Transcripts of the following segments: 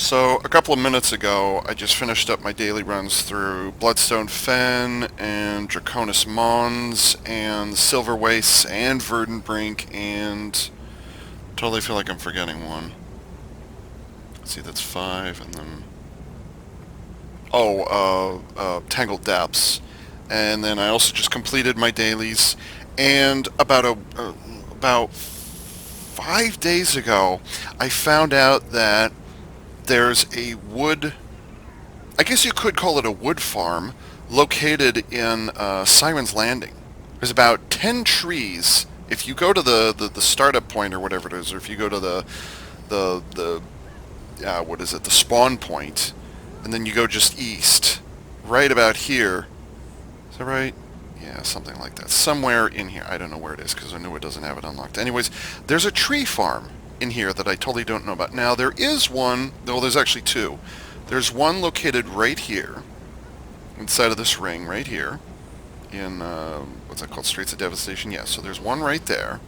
So, a couple of minutes ago, I just finished up my daily runs through Bloodstone Fen, and Draconis Mons, and Silver Wastes, and Verdant and... Totally feel like I'm forgetting one. Let's see, that's 5, and then... Tangled Depths. And then I also just completed my dailies, and about 5 days ago, I found out that there's a wood, I guess you could call it a wood farm, located in Siren's Landing. There's about 10 trees. If you go to the startup point or whatever it is, or if you go to what is it, the spawn point, and then you go just east, right about here. Is that right? Yeah, something like that. Somewhere in here. I don't know where it is because I know it doesn't have it unlocked. Anyways, there's a tree farm in here that I totally don't know about. Now, there is one, well, there's actually two. There's one located right here, inside of this ring, right here, in, what's that called, Straits of Devastation? Yeah, so there's one right there.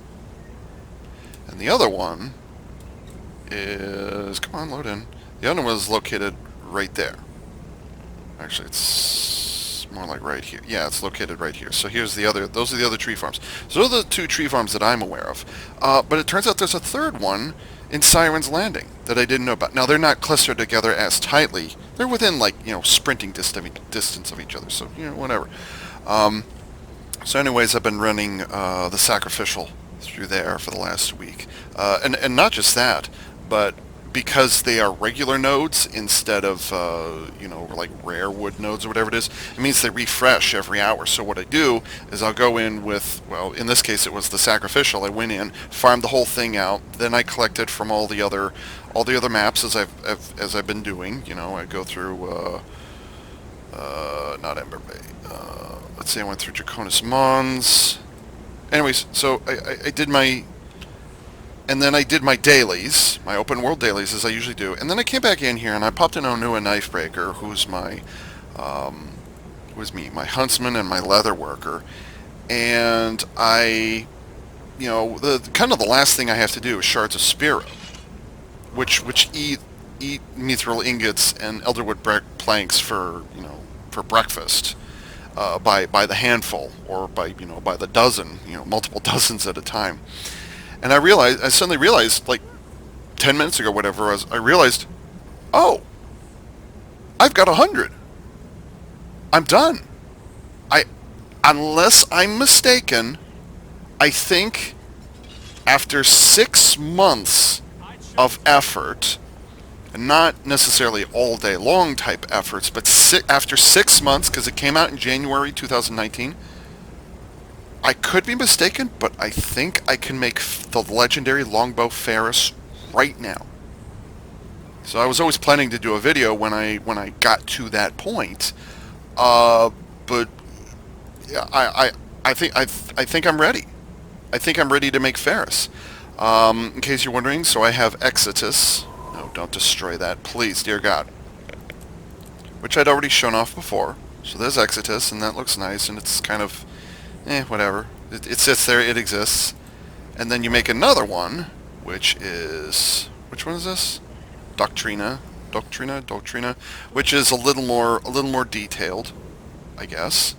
And the other one is, come on, load in. The other one is located right there. Actually, it's more like right here. Yeah, it's located right here. So here's the other, those are the other tree farms. So those are the two tree farms that I'm aware of. But it turns out there's a third one in Siren's Landing that I didn't know about. Now, they're not clustered together as tightly. They're within, like, sprinting distance of each other. So, whatever. So anyways, I've been running the Sacrificial through there for the last week. And not just that, but because they are regular nodes instead of, like rare wood nodes or whatever it is, it means they refresh every hour. So what I do is I'll go in with, well, in this case it was the Sacrificial. I went in, farmed the whole thing out, then I collected from all the other maps as I've been doing. I go through, not Ember Bay. Let's see, I went through Draconis Mons. Anyways, so I did my... And then I did my dailies, my open world dailies, as I usually do. And then I came back in here and I popped in Onua Knifebreaker, who's my, my huntsman and my leather worker. And I, the last thing I have to do is shards of Spiro, which eat mithril ingots and elderwood planks for breakfast, by the handful, or by the dozen, multiple dozens at a time. And I suddenly realized, like 10 minutes ago, whatever it was, I realized, oh, I've got 100. I'm done. Unless I'm mistaken, I think after 6 months of effort, and not necessarily all day long type efforts, but after 6 months, because it came out in January 2019, I could be mistaken, but I think I can make the legendary Longbow Pharus right now. So I was always planning to do a video when I got to that point, but yeah, I think I'm ready. I think I'm ready to make Pharus. In case you're wondering, so I have Exitus. No, don't destroy that, please, dear God. Which I'd already shown off before. So there's Exitus, and that looks nice, and it's kind of... whatever. It sits there, it exists. And then you make another one, which is... Which one is this? Doctrina, which is a little more detailed, I guess.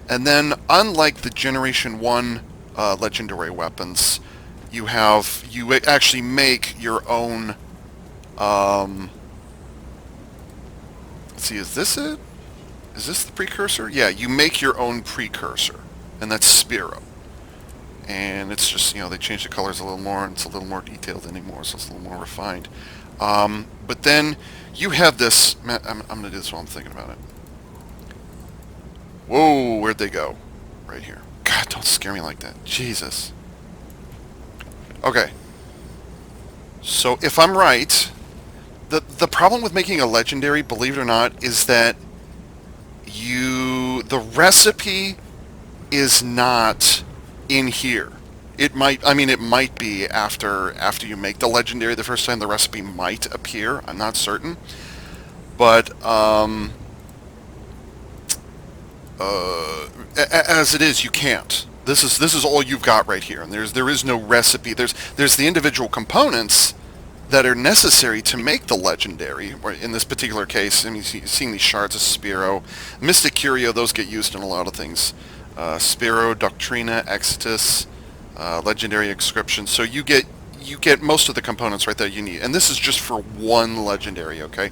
And then, unlike the Generation 1 legendary weapons, you actually make your own... let's see, is this it? Is this the precursor? Yeah, you make your own precursor. And that's Spiro. And it's just, they changed the colors a little more, and it's a little more detailed anymore, so it's a little more refined. But then you have this... I'm going to do this while I'm thinking about it. Whoa, where'd they go? Right here. God, don't scare me like that. Jesus. Okay. So if I'm right, the problem with making a legendary, believe it or not, is that the recipe is not in here. It might be after you make the legendary the first time, the recipe might appear. I'm not certain. But as it is, you can't. This is all you've got right here, and there is no recipe. There's the individual components, that are necessary to make the legendary. Or in this particular case, I mean, seeing these shards of Spiro, Mystic Curio, those get used in a lot of things. Spiro, Doctrina, Exitus, Legendary Inscription. So you get most of the components right there you need. And this is just for one legendary, okay?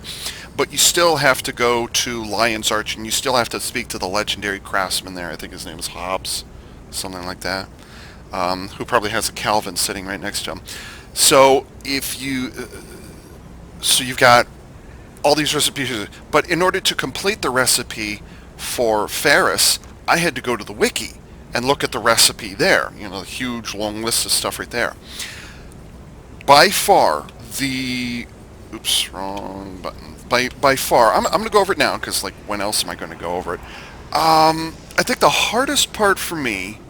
But you still have to go to Lion's Arch, and you still have to speak to the legendary craftsman there. I think his name is Hobbs, something like that, who probably has a Calvin sitting right next to him. So if you, so you've got all these recipes, but in order to complete the recipe for Pharus, I had to go to the wiki and look at the recipe there. You know, the huge long list of stuff right there. By far, the... Oops, wrong button. By far, I'm going to go over it now, because, like, when else am I going to go over it? I think the hardest part for me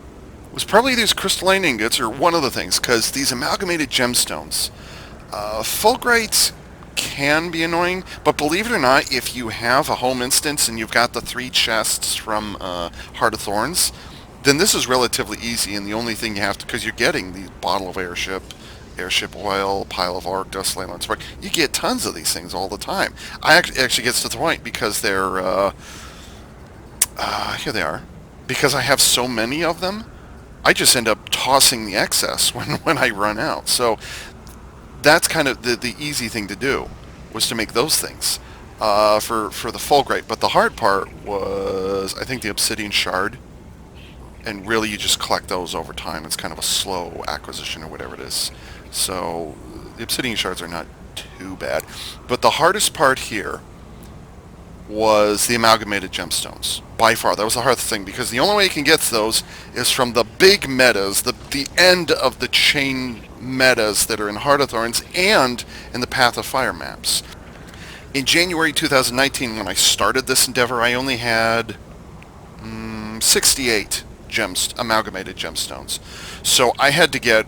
was probably these crystalline ingots, or one of the things, because these amalgamated gemstones, fulgurites can be annoying, but believe it or not, if you have a home instance and you've got the 3 chests from Heart of Thorns, then this is relatively easy, and the only thing you have to, because you're getting the bottle of airship oil, pile of arc dust, leyline spark. You get tons of these things all the time. I actually gets to the point because they're here they are. Because I have so many of them, I just end up tossing the excess when I run out. So that's kind of the easy thing to do, was to make those things for the fulgurite. But the hard part was, I think, the obsidian shard. And really, you just collect those over time. It's kind of a slow acquisition or whatever it is. So the obsidian shards are not too bad. But the hardest part here was the amalgamated gemstones. By far, that was the hardest thing, because the only way you can get those is from the big metas, the end of the chain metas that are in Heart of Thorns and in the Path of Fire maps. In January 2019, when I started this endeavor, I only had 68 amalgamated gemstones. So I had to get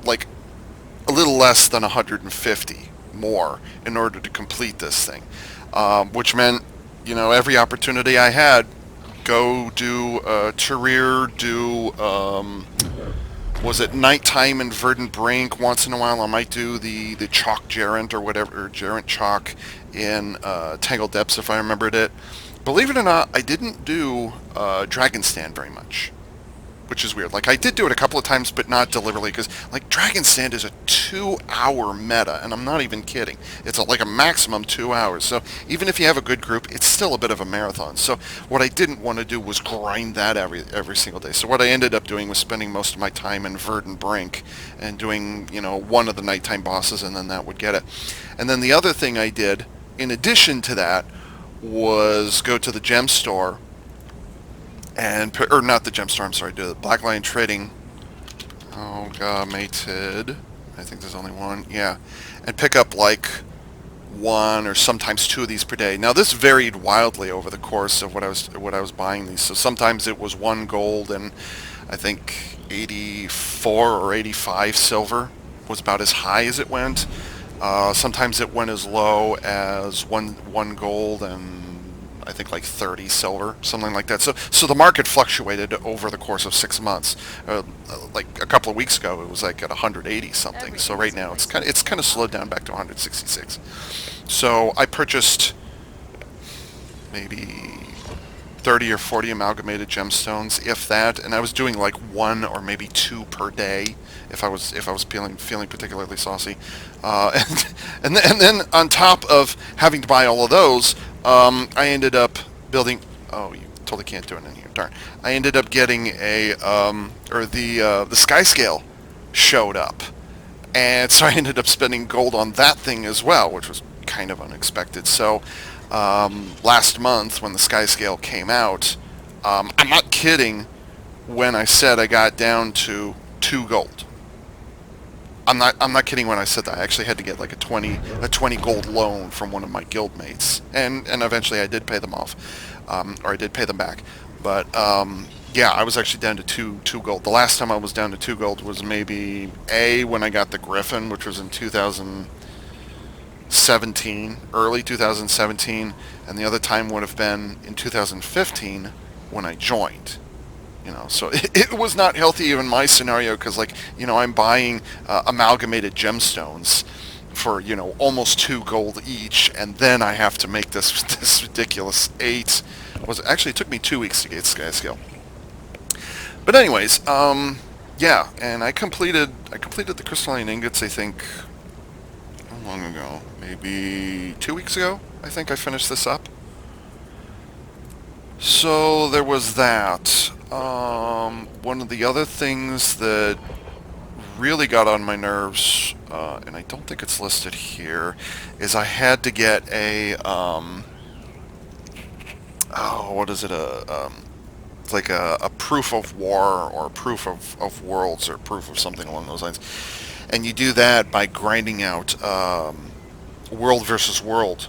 like a little less than 150 more in order to complete this thing, which meant, you know, every opportunity I had, go do Terrir, do was it Nighttime in Verdant Brink. Once in a while I might do the Chalk Gerant or whatever, or Gerant Chalk in Tangled Depths, if I remembered it. Believe it or not, I didn't do Dragon Stand very much, which is weird. Like, I did do it a couple of times, but not deliberately, because, like, Dragon Stand is a 2-hour meta, and I'm not even kidding. It's like a maximum 2 hours, so even if you have a good group, it's still a bit of a marathon. So what I didn't want to do was grind that every single day. So what I ended up doing was spending most of my time in Verdant Brink and doing, you know, one of the nighttime bosses, and then that would get it. And then the other thing I did, in addition to that, was go to the gem store, and, or not the gem store, I'm sorry, the Black Lion Trading, mated, I think there's only one, yeah, and pick up like 1 or sometimes 2 of these per day. Now this varied wildly over the course of what I was buying these. So sometimes it was 1 gold and I think 84 or 85 silver was about as high as it went. Sometimes it went as low as one gold and I think like 30 silver, something like that. So the market fluctuated over the course of 6 months. Like a couple of weeks ago, it was like at 180 something. So right now it's kind of slowed down back to 166. So I purchased maybe 30 or 40 amalgamated gemstones, if that, and I was doing like 1 or maybe 2 per day if I was feeling particularly saucy. And then on top of having to buy all of those, I ended up building. Oh, you totally can't do it in here. Darn. I ended up getting the sky scale showed up, and so I ended up spending gold on that thing as well, which was kind of unexpected. So last month when the sky scale came out, I'm not kidding when I said I got down to 2 gold. I'm not kidding when I said that. I actually had to get like a 20 gold loan from one of my guild mates, and eventually I did pay them off, or I did pay them back. But yeah, I was actually down to 2 gold. The last time I was down to 2 gold was maybe when I got the Griffin, which was in 2017, early 2017, and the other time would have been in 2015 when I joined. You know, so it was not healthy even in my scenario, because, like, you know, I'm buying amalgamated gemstones, for, you know, almost 2 gold each, and then I have to make this this ridiculous 8. Was actually, it took me 2 weeks to get Sky Skill. But anyways, yeah, and I completed the crystalline ingots, I think, how long ago? Maybe 2 weeks ago, I think I finished this up. So there was that. One of the other things that really got on my nerves, and I don't think it's listed here, is I had to get a, what is it, it's like a proof of war, or proof of worlds, or proof of something along those lines. And you do that by grinding out world versus world.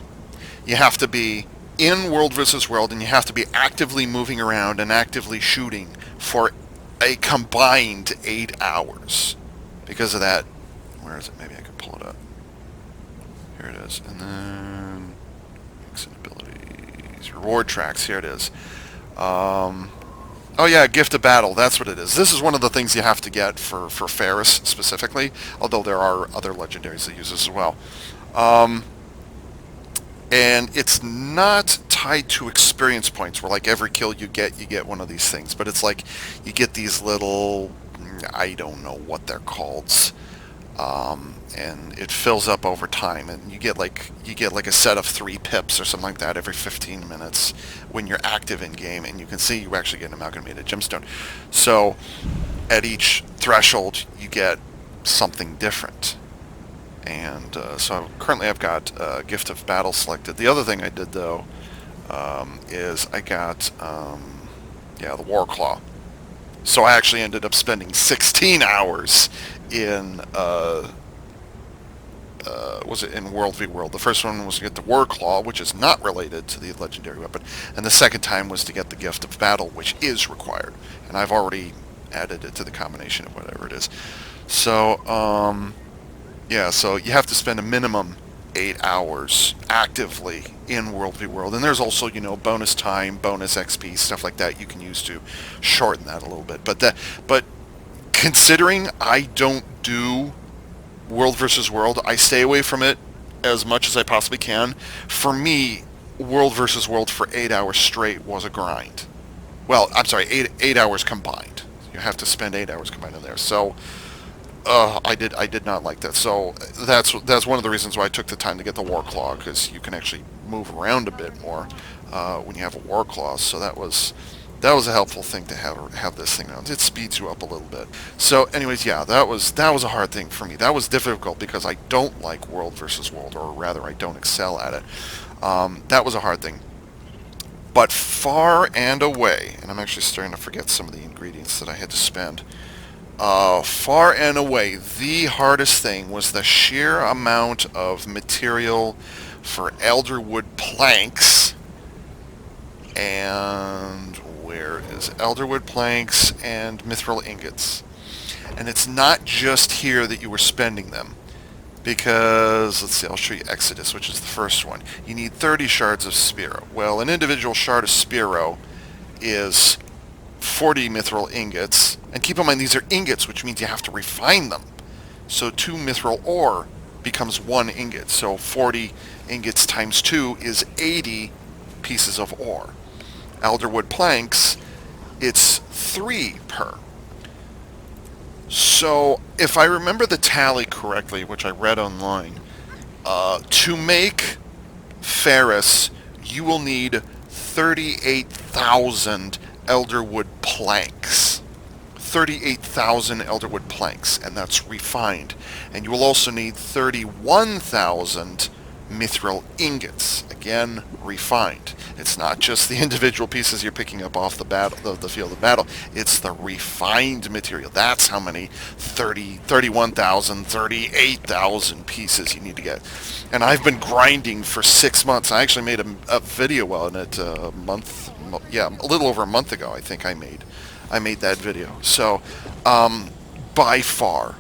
You have to be in world versus world, and you have to be actively moving around and actively shooting for a combined 8 hours. Because of that, where is it? Maybe I could pull it up. Here it is. And then exit abilities, reward tracks. Here it is. Oh yeah, Gift of Battle. That's what it is. This is one of the things you have to get for Pharus specifically. Although there are other legendaries that use this as well. And it's not tied to experience points, where like every kill you get one of these things. But it's like you get these little, I don't know what they're called, and it fills up over time, and you get like a set of 3 pips or something like that every 15 minutes when you're active in game, and you can see you actually get an amalgamated gemstone. So at each threshold you get something different. And so currently I've got Gift of Battle selected. The other thing I did though is I got the War Claw. So I actually ended up spending 16 hours in was it in World v World. The first one was to get the War Claw, which is not related to the legendary weapon, and the second time was to get the Gift of Battle, which is required. And I've already added it to the combination of whatever it is. So yeah, so you have to spend a minimum 8 hours actively in World v World, and there's also, you know, bonus time, bonus XP, stuff like that you can use to shorten that a little bit. But considering I don't do World versus World, I stay away from it as much as I possibly can. For me, World versus World for 8 hours straight was a grind. Well, I'm sorry, 8 hours combined. You have to spend 8 hours combined in there. So I did not like that. So that's one of the reasons why I took the time to get the War Claw, because you can actually move around a bit more when you have a War Claw. So that was a helpful thing to have this thing on. It speeds you up a little bit. So anyways, yeah, that was a hard thing for me. That was difficult because I don't like World versus World, or rather I don't excel at it. That was a hard thing. But far and away, and I'm actually starting to forget some of the ingredients that I had to spend. Far and away, the hardest thing was the sheer amount of material for elderwood planks. And where is elderwood planks and mithril ingots? And it's not just here that you were spending them, because let's see, I'll show you Exodus, which is the first one. You need 30 shards of Spiro. Well, an individual shard of Spiro is 40 mithril ingots, and keep in mind these are ingots, which means you have to refine them. So 2 mithril ore becomes 1 ingot. So 40 ingots times 2 is 80 pieces of ore. Elderwood planks, it's 3 per. So if I remember the tally correctly, which I read online, to make Pharus, you will need 38,000 elderwood planks. 38,000 elderwood planks, and that's refined. And you will also need 31,000 mithril ingots, again refined. It's not just the individual pieces you're picking up off the field of battle, it's the refined material. That's how many 31,000, 38,000 pieces you need to get. And I've been grinding for 6 months. I actually made a video on it a little over a month ago. I think I made that video. So by far,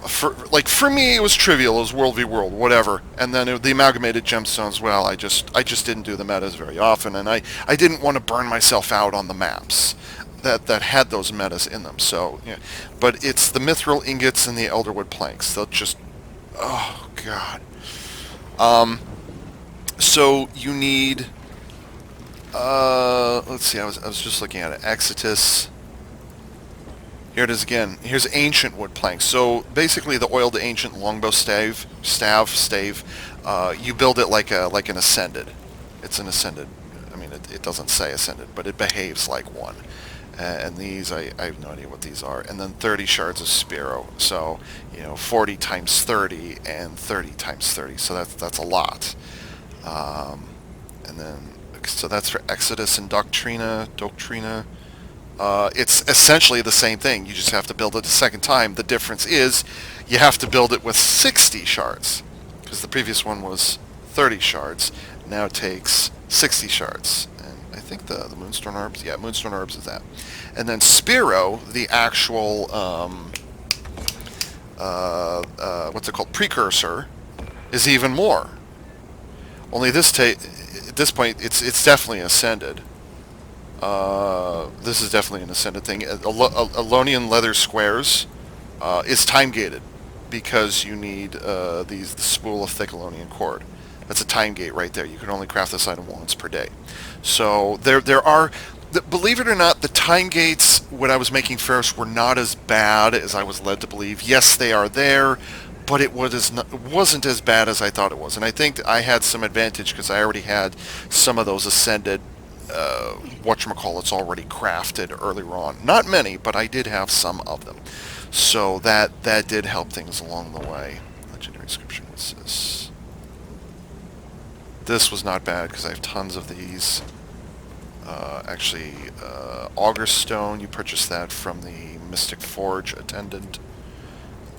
for me, it was trivial. It was World v World, whatever. And then the amalgamated gemstones. Well, I just didn't do the metas very often, and I didn't want to burn myself out on the maps that had those metas in them. So, yeah. But it's the mithril ingots and the elderwood planks. They'll just Oh God. So you need. Let's see. I was just looking at it. Exodus. Here it is again. Here's ancient wood planks. So basically, the oiled ancient longbow stave. You build it like an ascended. It's an ascended. I mean, it doesn't say ascended, but it behaves like one. And these, I have no idea what these are. And then 30 shards of Spiro. So 40 times 30 and 30 times 30. So that's a lot. And then so that's for Exodus and Doctrina. It's essentially the same thing. You just have to build it a second time. The difference is you have to build it with 60 shards because the previous one was 30 shards. Now it takes 60 shards. And I think the Moonstone Orbs, yeah, Moonstone Orbs is that. And then Spiro, the actual, what's it called, precursor, is even more. Only at this point, it's definitely ascended. This is definitely an ascended thing. Alonian leather squares is time gated because you need the spool of thick Alonian cord. That's a time gate right there. You can only craft this item once per day. So there are, believe it or not, the time gates when I was making Pharus were not as bad as I was led to believe. Yes, they are there, but it wasn't as bad as I thought it was. And I think I had some advantage because I already had some of those ascended whatchamacallits already crafted earlier on. Not many, but I did have some of them. So that did help things along the way. Legendary inscription, what's this? This was not bad because I have tons of these. Augur Stone, you purchased that from the Mystic Forge attendant.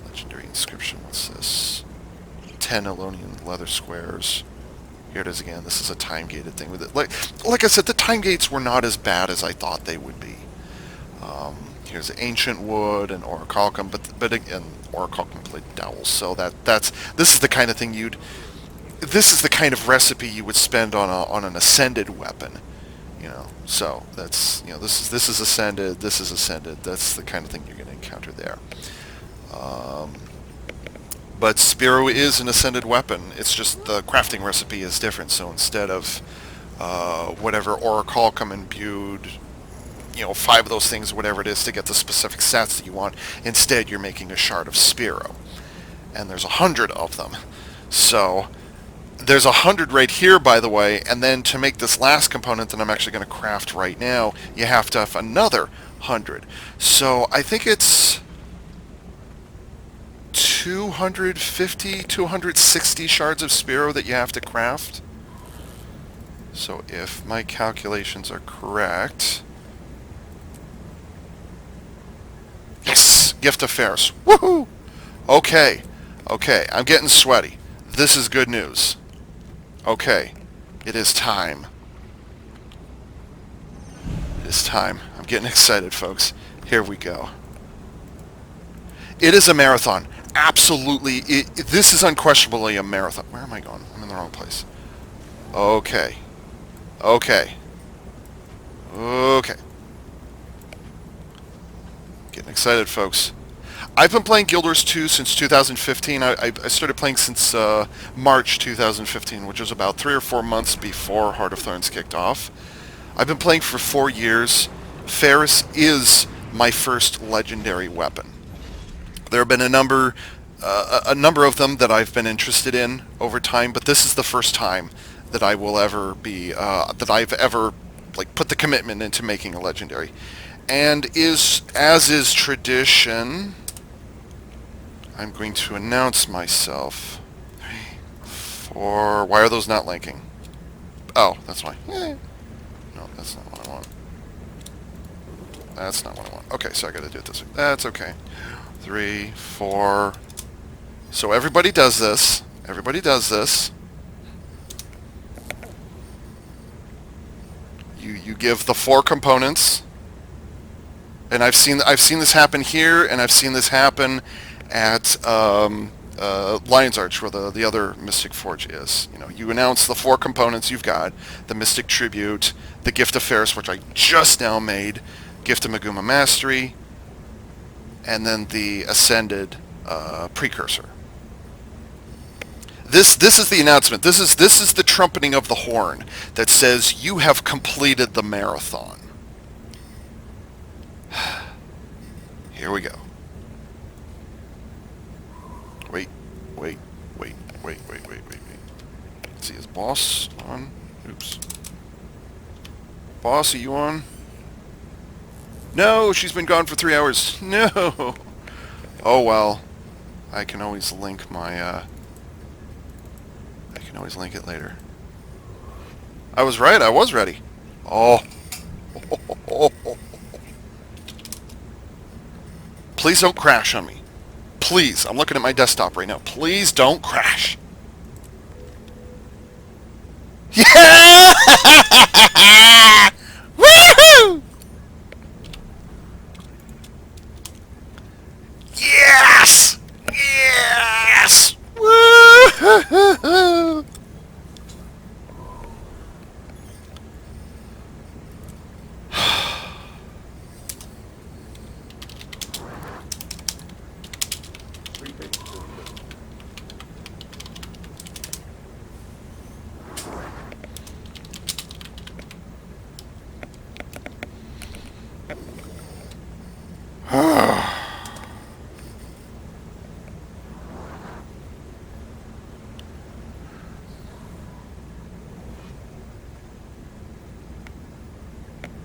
Legendary inscription, what's this? 10 Alonian leather squares. Here it is again. This is a time-gated thing with it. Like I said, the time gates were not as bad as I thought they would be. Here's ancient wood and orichalcum, but again, orichalcum plated dowels. So this is the kind of thing this is the kind of recipe you would spend on an ascended weapon. So that's this is ascended. This is ascended. That's the kind of thing you're going to encounter there. But Spiro is an ascended weapon. It's just the crafting recipe is different. So instead of whatever orichalcum imbued, 5 of those things, whatever it is, to get the specific stats that you want, instead you're making a shard of Spiro. And there's 100 of them. So there's 100 right here, by the way, and then to make this last component that I'm actually going to craft right now, you have to have another 100. So I think it's 250, 260 shards of Spiro that you have to craft. So if my calculations are correct... Yes! Gift of Pharus. Woohoo! Okay. I'm getting sweaty. This is good news. Okay. It is time. It is time. I'm getting excited, folks. Here we go. It is a marathon. Absolutely. This is unquestionably a marathon. Where am I going? I'm in the wrong place. Okay. Getting excited, folks. I've been playing Guild Wars 2 since 2015. I started playing since March 2015, which was about 3 or 4 months before Heart of Thorns kicked off. I've been playing for 4 years. Pharus is my first legendary weapon. There have been a number of them that I've been interested in over time, but this is the first time that I will ever be that I've ever put the commitment into making a legendary. And as is tradition, I'm going to announce myself. 3, 4. Why are those not linking? Oh, that's why. No, that's not what I want. That's not what I want. Okay, so I got to do it this way. That's okay. 3, 4. So everybody does this. You give the 4 components, and I've seen this happen here, and I've seen this happen at Lion's Arch, where the other Mystic Forge is. You announce the 4 components you've got: the Mystic Tribute, the Gift of Pharus, which I just now made, Gift of Maguma Mastery, and then the Ascended Precursor. This is the announcement. This is the trumpeting of the horn that says you have completed the marathon. Here we go. Wait, wait, wait, wait, wait, wait, wait, wait. Let's see, is boss on? Oops. Boss, are you on? No, she's been gone for 3 hours. No. Oh well. I can always link my, I can always link it later. I was right, I was ready. Oh. Please don't crash on me. Please, I'm looking at my desktop right now. Please don't crash. Yeah! Woohoo! Yes! Yes! Woo-hoo-hoo-hoo!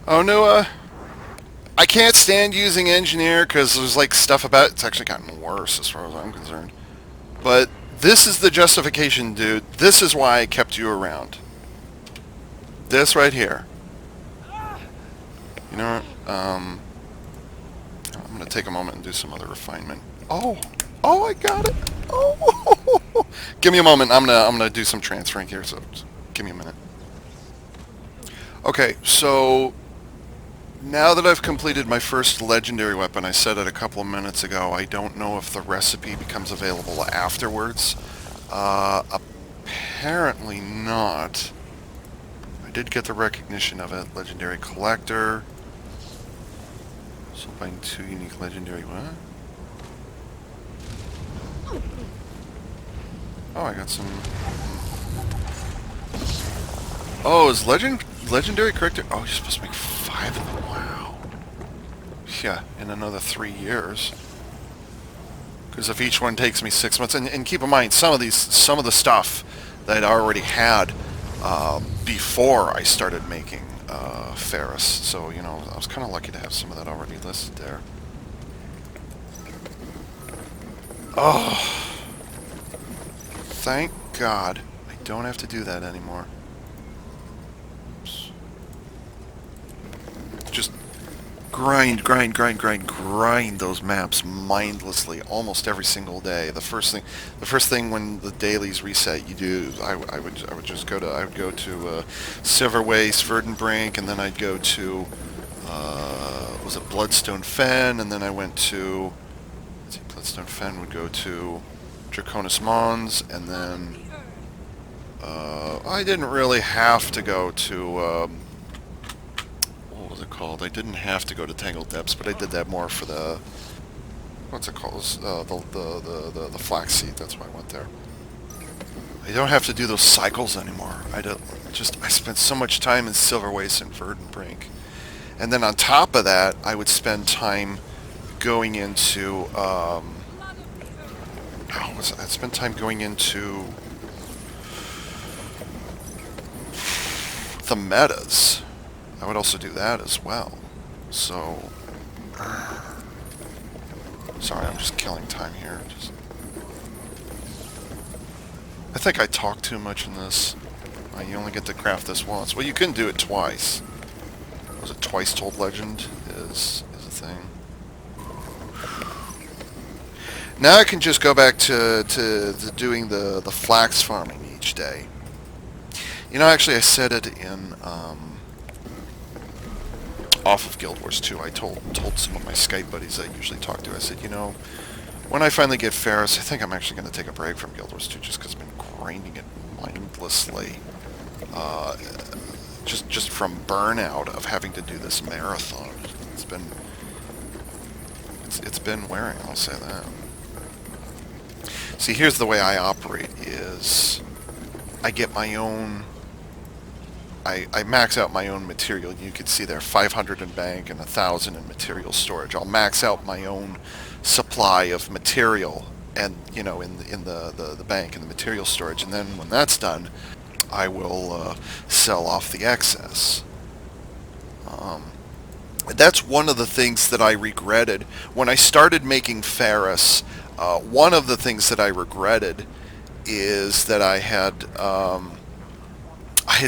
Oh no, I can't stand using engineer because there's like stuff about it. It's actually gotten worse as far as I'm concerned. But this is the justification, dude. This is why I kept you around. This right here. You know what? I'm gonna take a moment and do some other refinement. Oh, oh, I got it. Oh, give me a moment. I'm gonna do some transferring here. So just give me a minute. Okay, so now that I've completed my first legendary weapon, I said it a couple of minutes ago, I don't know if the recipe becomes available afterwards. Apparently not. I did get the recognition of it. Legendary collector. So buying 2 unique legendary, what? Oh, I got some... Oh, is legendary character? Oh, you're supposed to make 5 of them. Wow. Yeah, in another 3 years. Because if each one takes me 6 months, and keep in mind some of the stuff that I already had before I started making Pharus. So you know, I was kind of lucky to have some of that already listed there. Oh, thank God I don't have to do that anymore. Just grind those maps mindlessly almost every single day. The first thing when the dailies reset, you do. I would go to Silver Waste, Verdant, and then I'd go to was it Bloodstone Fen, and then I went to Bloodstone Fen would go to Draconis Mons, and then I didn't really have to go to. What was it called? I didn't have to go to Tangled Depths, but I did that more for the... What's it called? The flaxseed. That's why I went there. I don't have to do those cycles anymore. I spent so much time in Silver Waste and Verdant Brink. And then on top of that, I would spend time going into... I'd spend time going into... the metas. I would also do that as well. So, sorry, I'm just killing time here. I think I talk too much in this. You only get to craft this once. Well, you can do it twice. Was it twice told legend is a thing. Now I can just go back to doing the flax farming each day. You know, actually, I said it in off of Guild Wars 2. I told some of my Skype buddies I usually talk to. I said, you know, when I finally get Pharus, I think I'm actually going to take a break from Guild Wars 2 just because I've been grinding it mindlessly. Just from burnout of having to do this marathon. It's been wearing, I'll say that. See, here's the way I operate is I get my own... I max out my own material. You can see there 500 in bank and 1,000 in material storage. I'll max out my own supply of material and in the bank and the material storage, and then when that's done, I will sell off the excess. That's one of the things that I regretted when I started making Pharus. One of the things that I regretted is that I had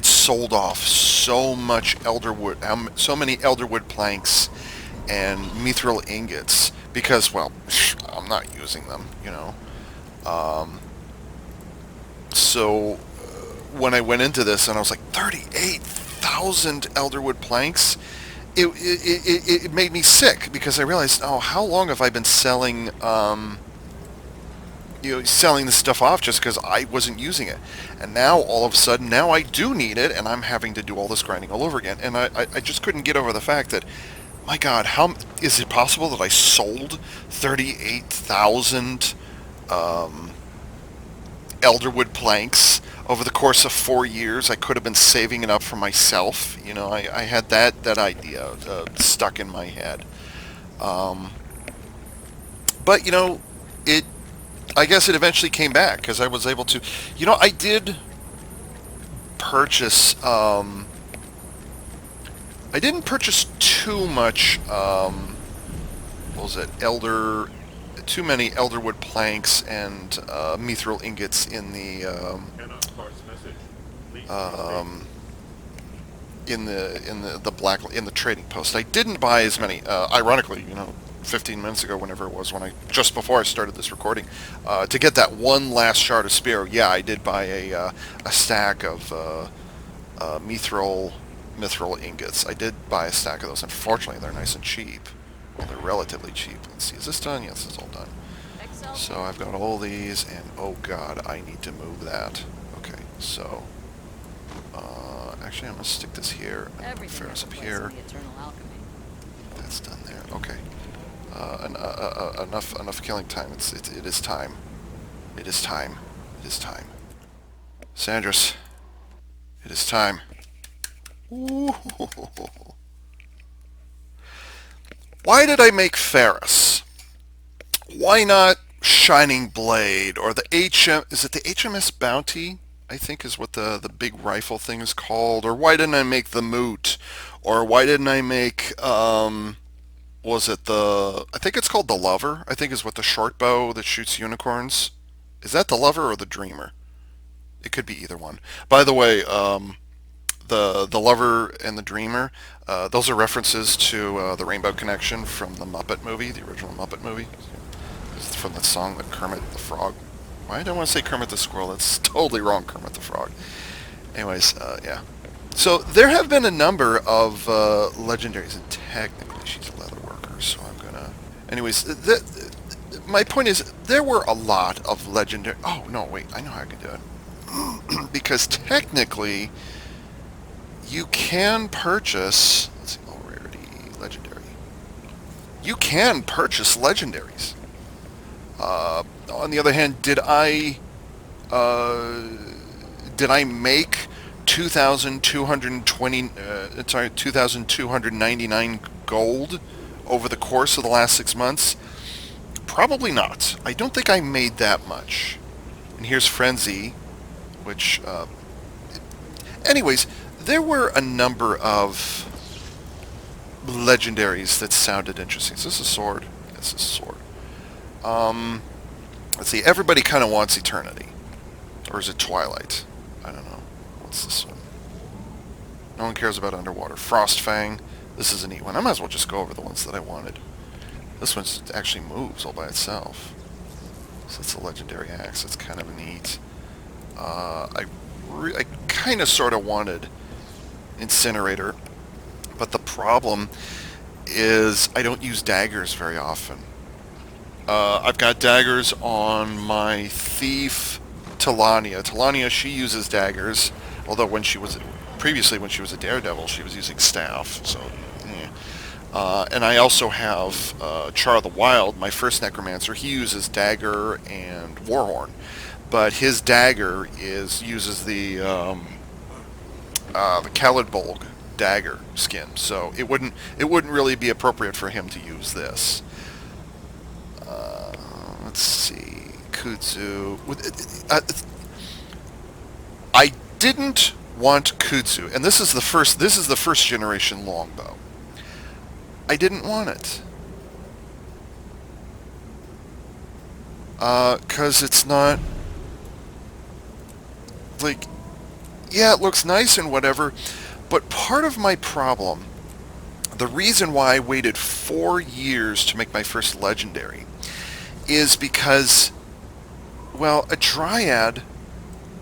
sold off so much elderwood, so many elderwood planks and mithril ingots because, well, I'm not using them, So when I went into this and I was like, 38,000 elderwood planks, it made me sick because I realized, oh, how long have I been selling selling this stuff off just because I wasn't using it. And now, all of a sudden, now I do need it, and I'm having to do all this grinding all over again. And I just couldn't get over the fact that, my God, how is it possible that I sold 38,000 elderwood planks over the course of 4 years? I could have been saving it up for myself. I had that idea stuck in my head. But, I guess it eventually came back because I was able to... I did purchase... I didn't purchase too much... what was it? Too many elderwood planks and mithril ingots in the... in the trading post. I didn't buy as many. Ironically, 15 minutes ago, whenever it was, just before I started this recording, to get that one last shard of spear. Yeah, I did buy a stack of mithril ingots. I did buy a stack of those. Unfortunately, they're nice and cheap. Well, they're relatively cheap. Let's see, is this done? Yes, it's all done. So I've got all these, and oh god, I need to move that. Okay, so actually, I'm gonna stick this here and put Pharus up here. That's done there. Okay. Enough killing time. It is time. It is time. It is time. Sandras, it is time. Ooh. Why did I make Pharus? Why not Shining Blade or the is it the HMS Bounty? I think is what the big rifle thing is called. Or why didn't I make the Moot? Or why didn't I make was it I think it's called the Lover, I think is what the short bow that shoots unicorns. Is that the Lover or the Dreamer? It could be either one. By the way, the Lover and the Dreamer, those are references to the Rainbow Connection from the Muppet movie, the original Muppet movie. It's from the song that Kermit the Frog. Why do I want to say Kermit the Squirrel? That's totally wrong, Kermit the Frog. Anyways, yeah. So there have been a number of legendaries, and technically she's a leather worker, so I'm gonna... Anyways, my point is, there were a lot of legendary... Oh, no, wait, I know how I can do it. Because technically, you can purchase... Let's see, low rarity, legendary. You can purchase legendaries. On the other hand, did I make 2,299 gold over the course of the last 6 months? Probably not. I don't think I made that much. And here's Frenzy, which... anyways, there were a number of legendaries that sounded interesting. Is this a sword? This is a sword. Let's see, everybody kind of wants Eternity. Or is it Twilight? I don't know. What's this one? No one cares about Underwater. Frostfang. This is a neat one. I might as well just go over the ones that I wanted. This one actually moves all by itself. So it's a legendary axe. It's kind of neat. I kind of sort of wanted Incinerator. But the problem is I don't use daggers very often. I've got daggers on my thief, Talania. Talania, she uses daggers, although previously when she was a daredevil, she was using staff, so, And I also have Char of the Wild, my first necromancer. He uses dagger and warhorn, but his dagger uses the Caledbolg dagger skin, so it wouldn't really be appropriate for him to use this. Let's see, Kudzu. I didn't want Kudzu, and this is the first generation Longbow. I didn't want it. Because it's not, like, yeah, it looks nice and whatever, but part of my problem, the reason why I waited 4 years to make my first legendary, is because, well, a Dryad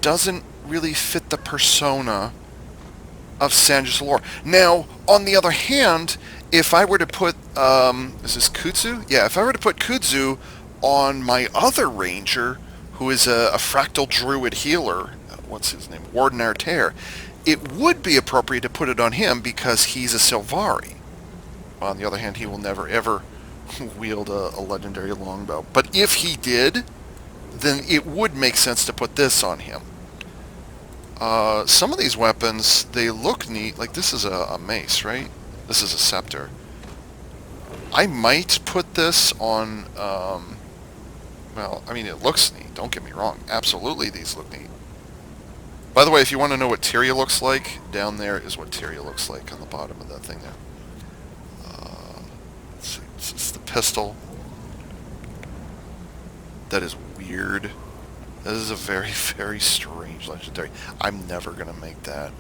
doesn't really fit the persona of Sandra's lore. Now, on the other hand, if I were to put, is this Kudzu? Yeah, if I were to put Kudzu on my other ranger, who is a fractal druid healer, what's his name, Warden Artair, it would be appropriate to put it on him because he's a Sylvari. On the other hand, he will never ever wield a legendary longbow. But if he did, then it would make sense to put this on him. Some of these weapons, they look neat. Like, this is a mace, right? This is a scepter. I might put this on, well, I mean, it looks neat. Don't get me wrong. Absolutely, these look neat. By the way, if you want to know what Tyria looks like, down there is what Tyria looks like on the bottom of that thing there. Let's see. This is the pistol. That is weird. This is a very, very strange legendary. I'm never going to make that.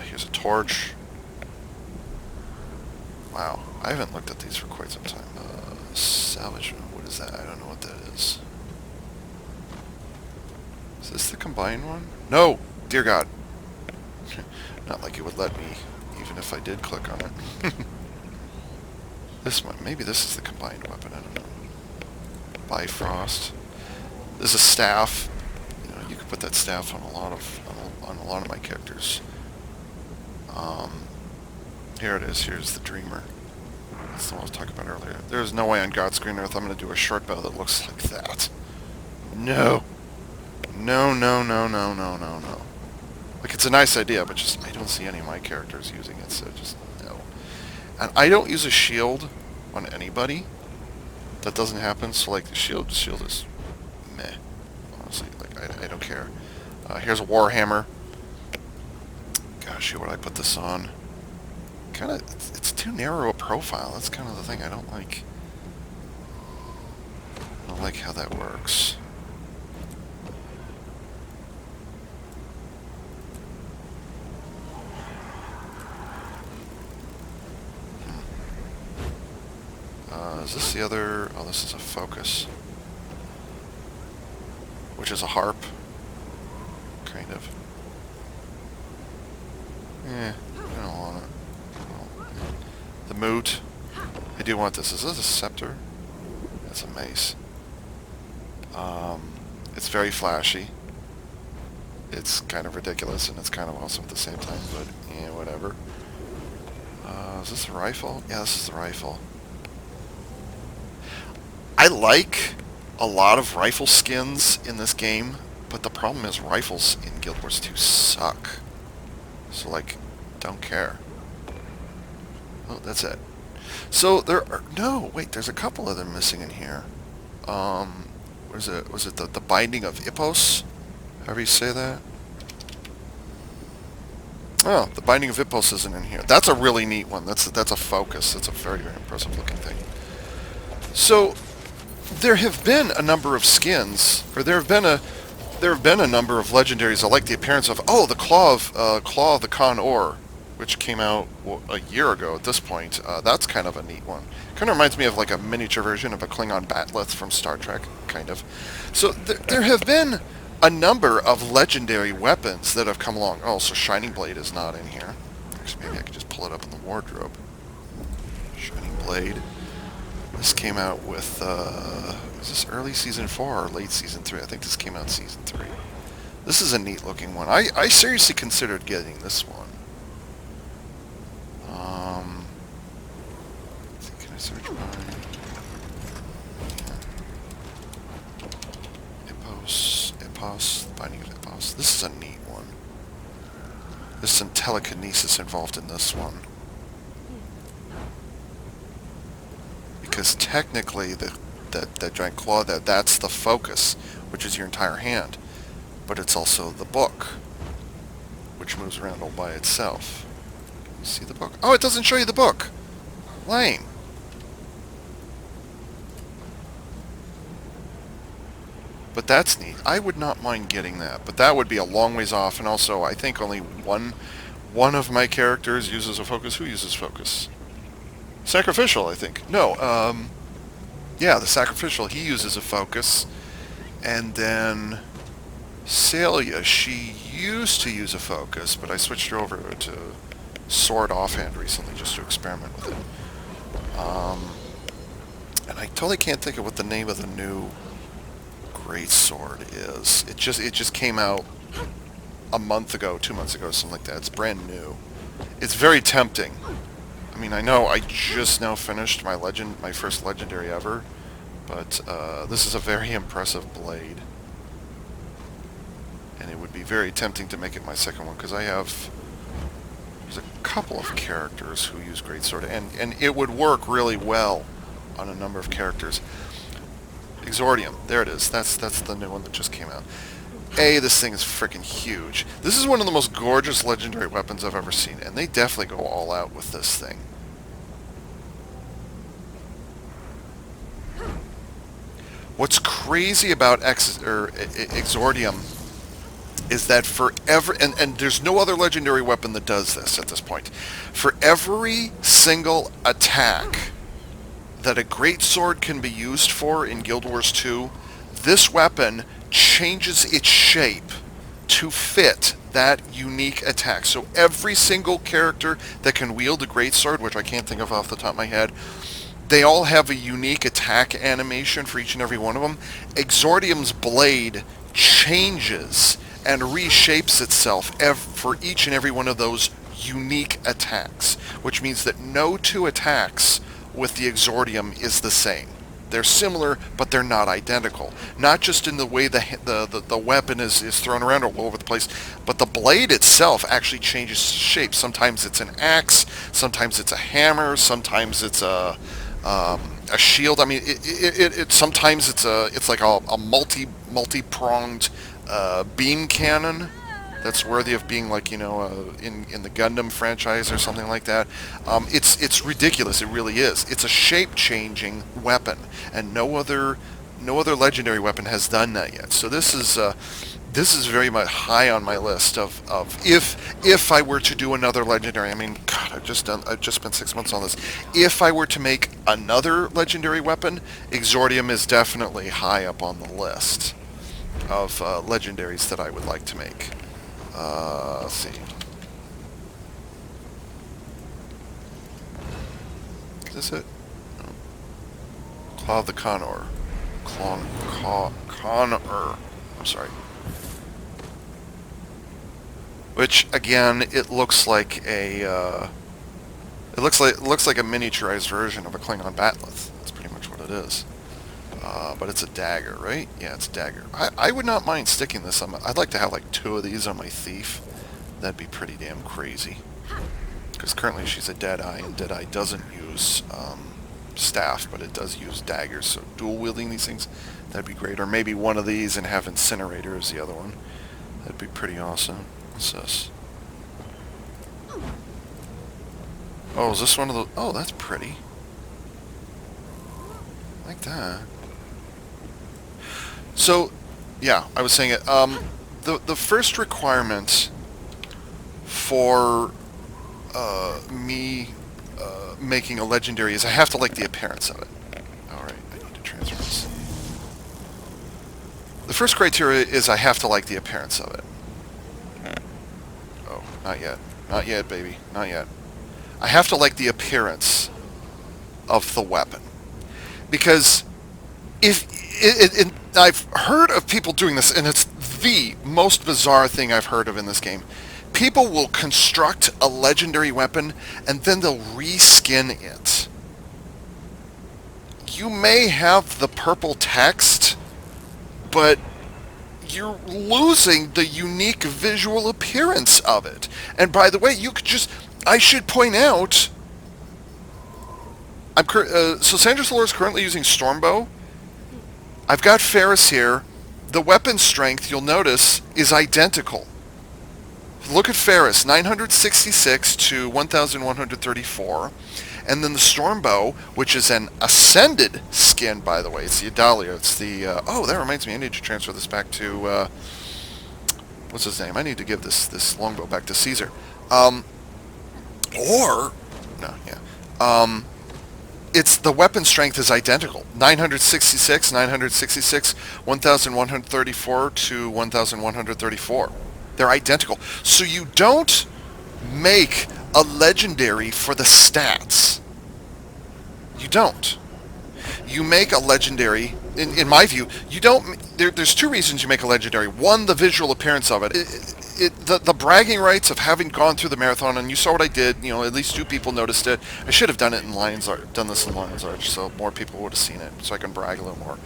Here's a torch. Wow, I haven't looked at these for quite some time. Salvage, what is that? I don't know what that is. Is this the combined one? No! Dear God. Not like it would let me, even if I did click on it. This one, maybe this is the combined weapon, I don't know. Bifrost. There's a staff. You know, you could put that staff on a lot of my characters. Here it is. Here's the Dreamer. That's the one I was talking about earlier. There's no way on God's green earth I'm going to do a short bow that looks like that. No. No, no, no, no, no, no, no. Like, it's a nice idea, but just, I don't see any of my characters using it, so just, no. And I don't use a shield on anybody. That doesn't happen, so, like, the shield is meh. Honestly, like, I don't care. Here's a Warhammer. Gosh, would I put this on? Kind of, it's too narrow a profile. That's kind of the thing I don't like. I don't like how that works. Is this the other? Oh, this is a focus. Which is a harp. Kind of. Eh, I don't want it. Well, the moot. I do want this. Is this a scepter? That's a mace. It's very flashy. It's kind of ridiculous and it's kind of awesome at the same time, but yeah, whatever. Is this a rifle? Yeah, this is the rifle. I like a lot of rifle skins in this game, but the problem is rifles in Guild Wars 2 suck. So, like, don't care. Oh, that's it. So, there are... No, wait, there's a couple of them missing in here. What is it? Was it the Binding of Ippos? However you say that? Oh, the Binding of Ippos isn't in here. That's a really neat one. That's a focus. That's a very, very impressive looking thing. So... there have been a number of skins, or there have been a number of legendaries. I like the appearance of the Claw of the Khan Or, which came out a year ago at this point. That's kind of a neat one. Kind of reminds me of like a miniature version of a Klingon Batleth from Star Trek, kind of. So there have been a number of legendary weapons that have come along. Oh, so Shining Blade is not in here. Actually, maybe I could just pull it up in the wardrobe. Shining Blade. This came out with, was this early Season 4 or late Season 3? I think this came out Season 3. This is a neat looking one. I seriously considered getting this one. Epos, Binding of Epos. This is a neat one. There's some telekinesis involved in this one. Because technically, that giant claw there, that's the focus, which is your entire hand. But it's also the book, which moves around all by itself. Can you see the book? Oh, it doesn't show you the book! Lame. But that's neat. I would not mind getting that, but that would be a long ways off, and also I think only one of my characters uses a focus. Who uses focus? Sacrificial, I think. No, yeah, the Sacrificial, he uses a focus, and then Celia, she used to use a focus, but I switched her over to Sword offhand recently just to experiment with it. And I totally can't think of what the name of the new Great Sword is. It just came out a month ago, 2 months ago, something like that. It's brand new. It's very tempting. I mean, I know I just now finished my first legendary ever, but this is a very impressive blade, and it would be very tempting to make it my second one because there's a couple of characters who use Greatsword, and it would work really well on a number of characters. Exordium, there it is. That's the new one that just came out. This thing is freaking huge. This is one of the most gorgeous legendary weapons I've ever seen, and they definitely go all out with this thing. What's crazy about Exordium is that for and there's no other legendary weapon that does this at this point. For every single attack that a greatsword can be used for in Guild Wars 2, this weapon changes its shape to fit that unique attack. So every single character that can wield a greatsword, which I can't think of off the top of my head, they all have a unique attack animation for each and every one of them. Exordium's blade changes and reshapes itself for each and every one of those unique attacks, which means that no two attacks with the Exordium is the same. They're similar, but they're not identical. Not just in the way the weapon is thrown around all over the place, but the blade itself actually changes shape. Sometimes it's an axe, sometimes it's a hammer, sometimes it's a shield. I mean, sometimes it's like a multi-pronged beam cannon that's worthy of being, like, in the Gundam franchise or something like that. It's ridiculous. It really is. It's a shape-changing weapon, and no other legendary weapon has done that yet. So this is very much high on my list of if I were to do another legendary. I mean, God, I've just spent 6 months on this. If I were to make another legendary weapon, Exordium is definitely high up on the list of legendaries that I would like to make. Let's see. Is this it? No. Claw of the Conor. Conor. I'm sorry. Which, again, it looks like a it looks like a miniaturized version of a Klingon Bat'leth. That's pretty much what it is. But it's a dagger, right? Yeah, it's a dagger. I would not mind sticking this on I'd like to have like 2 of these on my thief. That'd be pretty damn crazy. Because currently she's a Deadeye, and Deadeye doesn't use staff, but it does use daggers. So dual wielding these things, that'd be great. Or maybe one of these and have Incinerator as the other one. That'd be pretty awesome. What's this? Oh, is this one of the... Oh, that's pretty. Like that. So, yeah, I was saying it. The first requirement for me making a legendary is I have to like the appearance of it. Alright, I need to transfer this. The first criteria is I have to like the appearance of it. Oh, not yet. Not yet, baby. Not yet. I have to like the appearance of the weapon. Because I've heard of people doing this, and it's the most bizarre thing I've heard of in this game. People will construct a legendary weapon, and then they'll reskin it. You may have the purple text, but you're losing the unique visual appearance of it. And by the way, you could just, I should point out, so Sandra Solar is currently using Stormbow. I've got Pharus here. The weapon strength, you'll notice, is identical. Look at Pharus, 966 to 1134. And then the Stormbow, which is an Ascended skin, by the way. It's the Adalia. It's the... oh, that reminds me. I need to transfer this back to... what's his name? I need to give this Longbow back to Caesar. No, yeah. It's the weapon strength is identical. 966, 966, 1134 to 1134. They're identical. So you don't make a legendary for the stats. You don't. You make a legendary, in my view, you don't, there's two reasons you make a legendary. One, the visual appearance of it. The bragging rights of having gone through the marathon, and you saw what I did, at least 2 people noticed it. I should have done it in Lion's Arch, done this in Lion's Arch, so more people would have seen it, so I can brag a little more.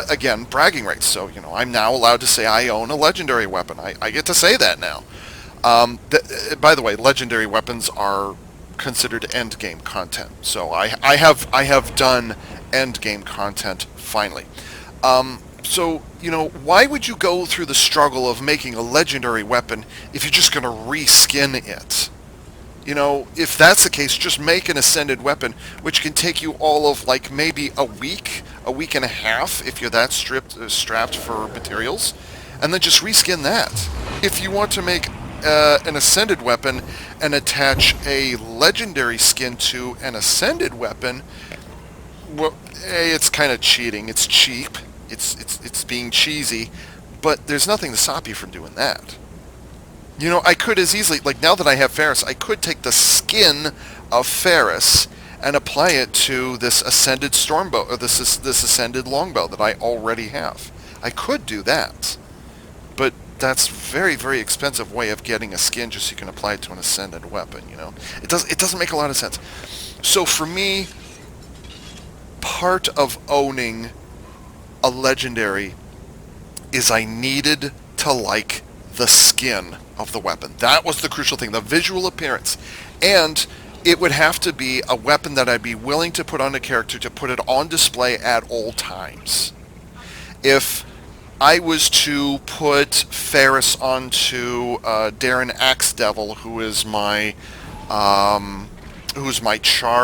Again, bragging rights, so, I'm now allowed to say I own a legendary weapon. I get to say that now. By the way, legendary weapons are considered end game content, so I have done end game content finally. So, why would you go through the struggle of making a legendary weapon if you're just going to reskin it? If that's the case, just make an Ascended weapon, which can take you all of, maybe a week and a half, if you're that strapped for materials, and then just reskin that. If you want to make an Ascended weapon and attach a legendary skin to an Ascended weapon, well, it's kind of cheating. It's cheap. It's being cheesy, but there's nothing to stop you from doing that. I could as easily, now that I have Pharus, I could take the skin of Pharus and apply it to this Ascended Stormbow, or this Ascended Longbow that I already have. I could do that, but that's very, very expensive way of getting a skin just so you can apply it to an Ascended weapon, It doesn't make a lot of sense. So for me, part of owning a legendary is I needed to like the skin of the weapon. That was the crucial thing, the visual appearance. And it would have to be a weapon that I'd be willing to put on a character to put it on display at all times. If I was to put Pharus onto Darren Axedevil, who is my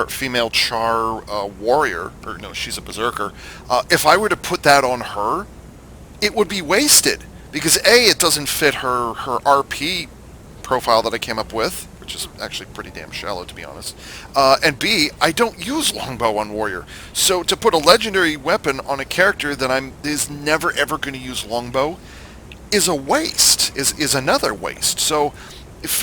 female char warrior, or no, she's a berserker. If I were to put that on her, it would be wasted, because A, it doesn't fit her RP profile that I came up with, which is actually pretty damn shallow, to be honest. And B, I don't use Longbow on warrior. So to put a legendary weapon on a character that is never ever going to use Longbow is a waste, is another waste. So if,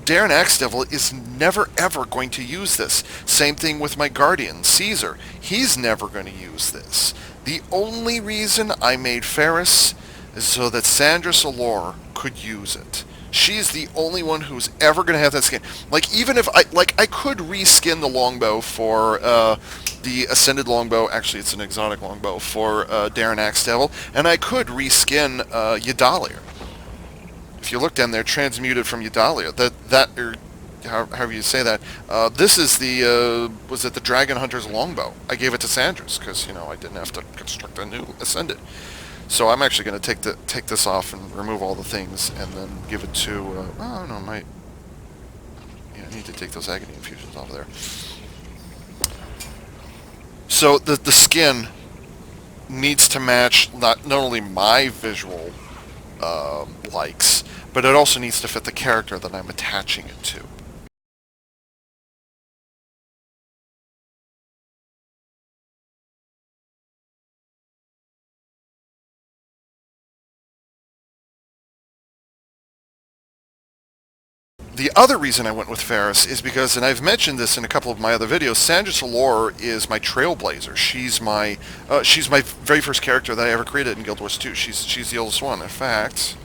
Darren Axedevil is never ever going to use this. Same thing with my guardian, Caesar. He's never going to use this. The only reason I made Pharus is so that Sandra Solar could use it. She's the only one who's ever going to have that skin. Even if I could reskin the Longbow for the Ascended Longbow. Actually, it's an exotic Longbow for Darren Axedevil, and I could reskin Adalia. If you look down there, transmuted from Adalia, or however you say that, this is the, was it the Dragon Hunter's Longbow? I gave it to Sandra's, because, I didn't have to construct a new Ascended. So I'm actually going to take this off and remove all the things, and then give it to, I need to take those Agony Infusions off of there. So the skin needs to match not only my visual likes, but it also needs to fit the character that I'm attaching it to. The other reason I went with Pharus is because, and I've mentioned this in a couple of my other videos, Sandra Solar is my trailblazer. She's my very first character that I ever created in Guild Wars 2. She's the oldest one. In fact,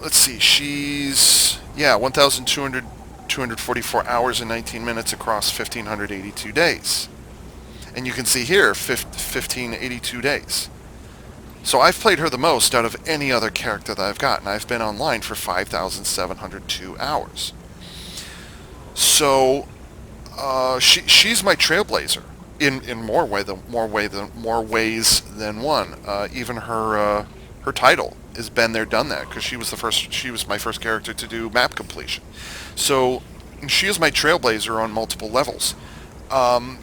let's see, she's 1,244 hours and 19 minutes across 1,582 days. And you can see here, 1582 days. So I've played her the most out of any other character that I've got, and I've been online for 5,702 hours. So she's my trailblazer in more ways than one. Even her title is "Been There, Done That" because she was my first character to do map completion. So she is my trailblazer on multiple levels.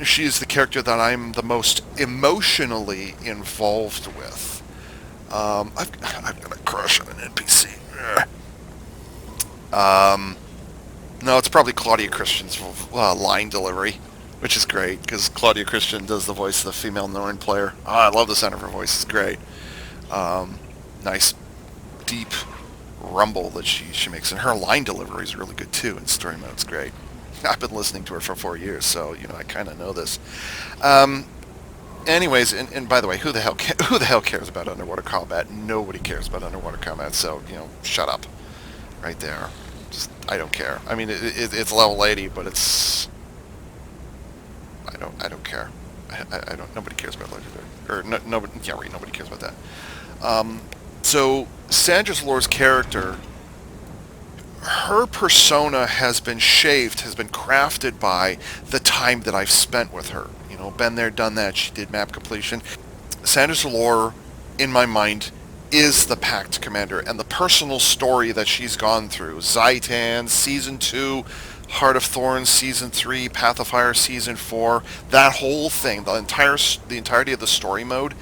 She is the character that I'm the most emotionally involved with. I've got a crush on an NPC. No, it's probably Claudia Christian's line delivery, which is great because Claudia Christian does the voice of the female Norn player. Oh, I love the sound of her voice; it's great. Nice, deep rumble that she makes, and her line delivery is really good too. In story mode, it's great. I've been listening to her for 4 years, so I kind of know this. Anyways, and by the way, who the hell cares about underwater combat? Nobody cares about underwater combat. So shut up, right there. Just I don't care. I mean, it's level 80, but it's I don't care. I don't. Nobody cares about legendary. Or nobody. Yeah, right. Nobody cares about that. So Sandra's Lore's character, her persona has been shaped, has been crafted by the time that I've spent with her. Been there, done that. She did map completion. Sandra's Lore, in my mind, is the Pact Commander, and the personal story that she's gone through. Zaitan, Season 2, Heart of Thorns, Season 3, Path of Fire, Season 4, that whole thing, the entirety of the story mode,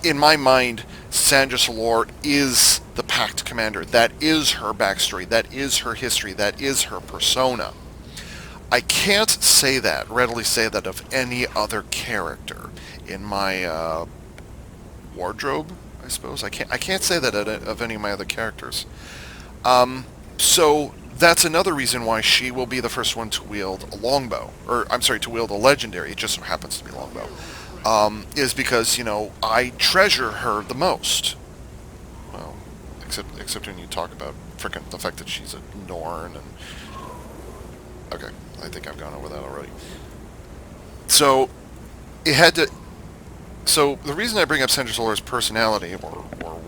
in my mind, Sandra's Lore is the Pact Commander. That is her backstory. That is her history. That is her persona. I can't readily say that of any other character in my wardrobe, I suppose. I can't say that of any of my other characters. So that's another reason why she will be the first one to wield a longbow, or I'm sorry, to wield a legendary. It just so happens to be longbow. Is because I treasure her the most. Well, except when you talk about frickin' the fact that she's a Norn and okay, I think I've gone over that already. So it had to. So the reason I bring up Sandra's Lore's personality or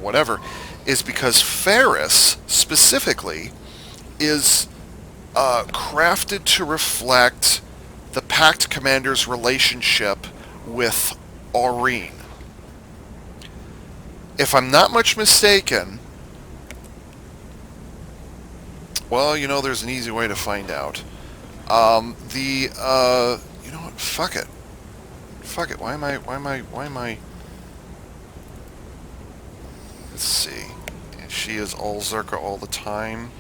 whatever is because Pharus specifically is crafted to reflect the Pact Commander's relationship with Aurene. If I'm not much mistaken, well, there's an easy way to find out. You know what? Fuck it. Why am I? Let's see. She is all Zerka all the time.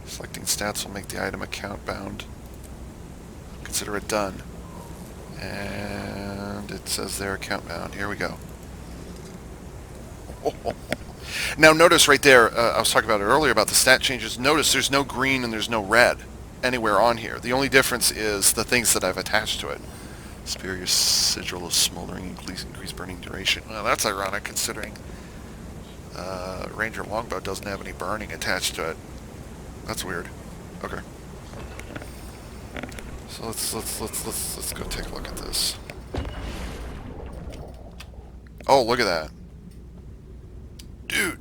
Selecting stats will make the item account bound. Consider it done. And it says there account bound. Here we go. Now notice right there, I was talking about it earlier about the stat changes. Notice there's no green and there's no red anywhere on here. The only difference is the things that I've attached to it. Superior sigil of smoldering, increased burning duration. Well, that's ironic considering Ranger Longbow doesn't have any burning attached to it. That's weird. Okay. So let's go take a look at this. Oh, look at that. Dude.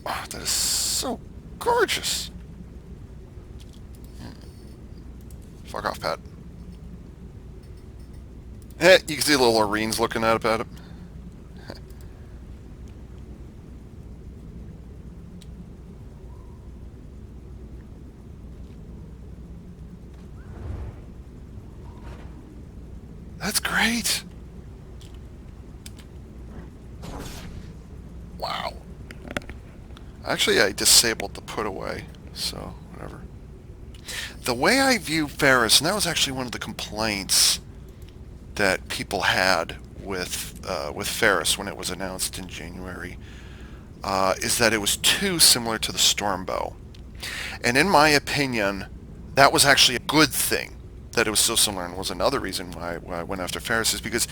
Oh, that is so gorgeous. Fuck off, Pat. You can see little Arene's looking at it. That's great. Wow. Actually, I disabled the put away, so whatever. The way I view Pharus, and that was actually one of the complaints that people had with Pharus when it was announced in January, is that it was too similar to the Stormbow. And in my opinion, that was actually a good thing that it was so similar, and was another reason why I went after Pharus, is because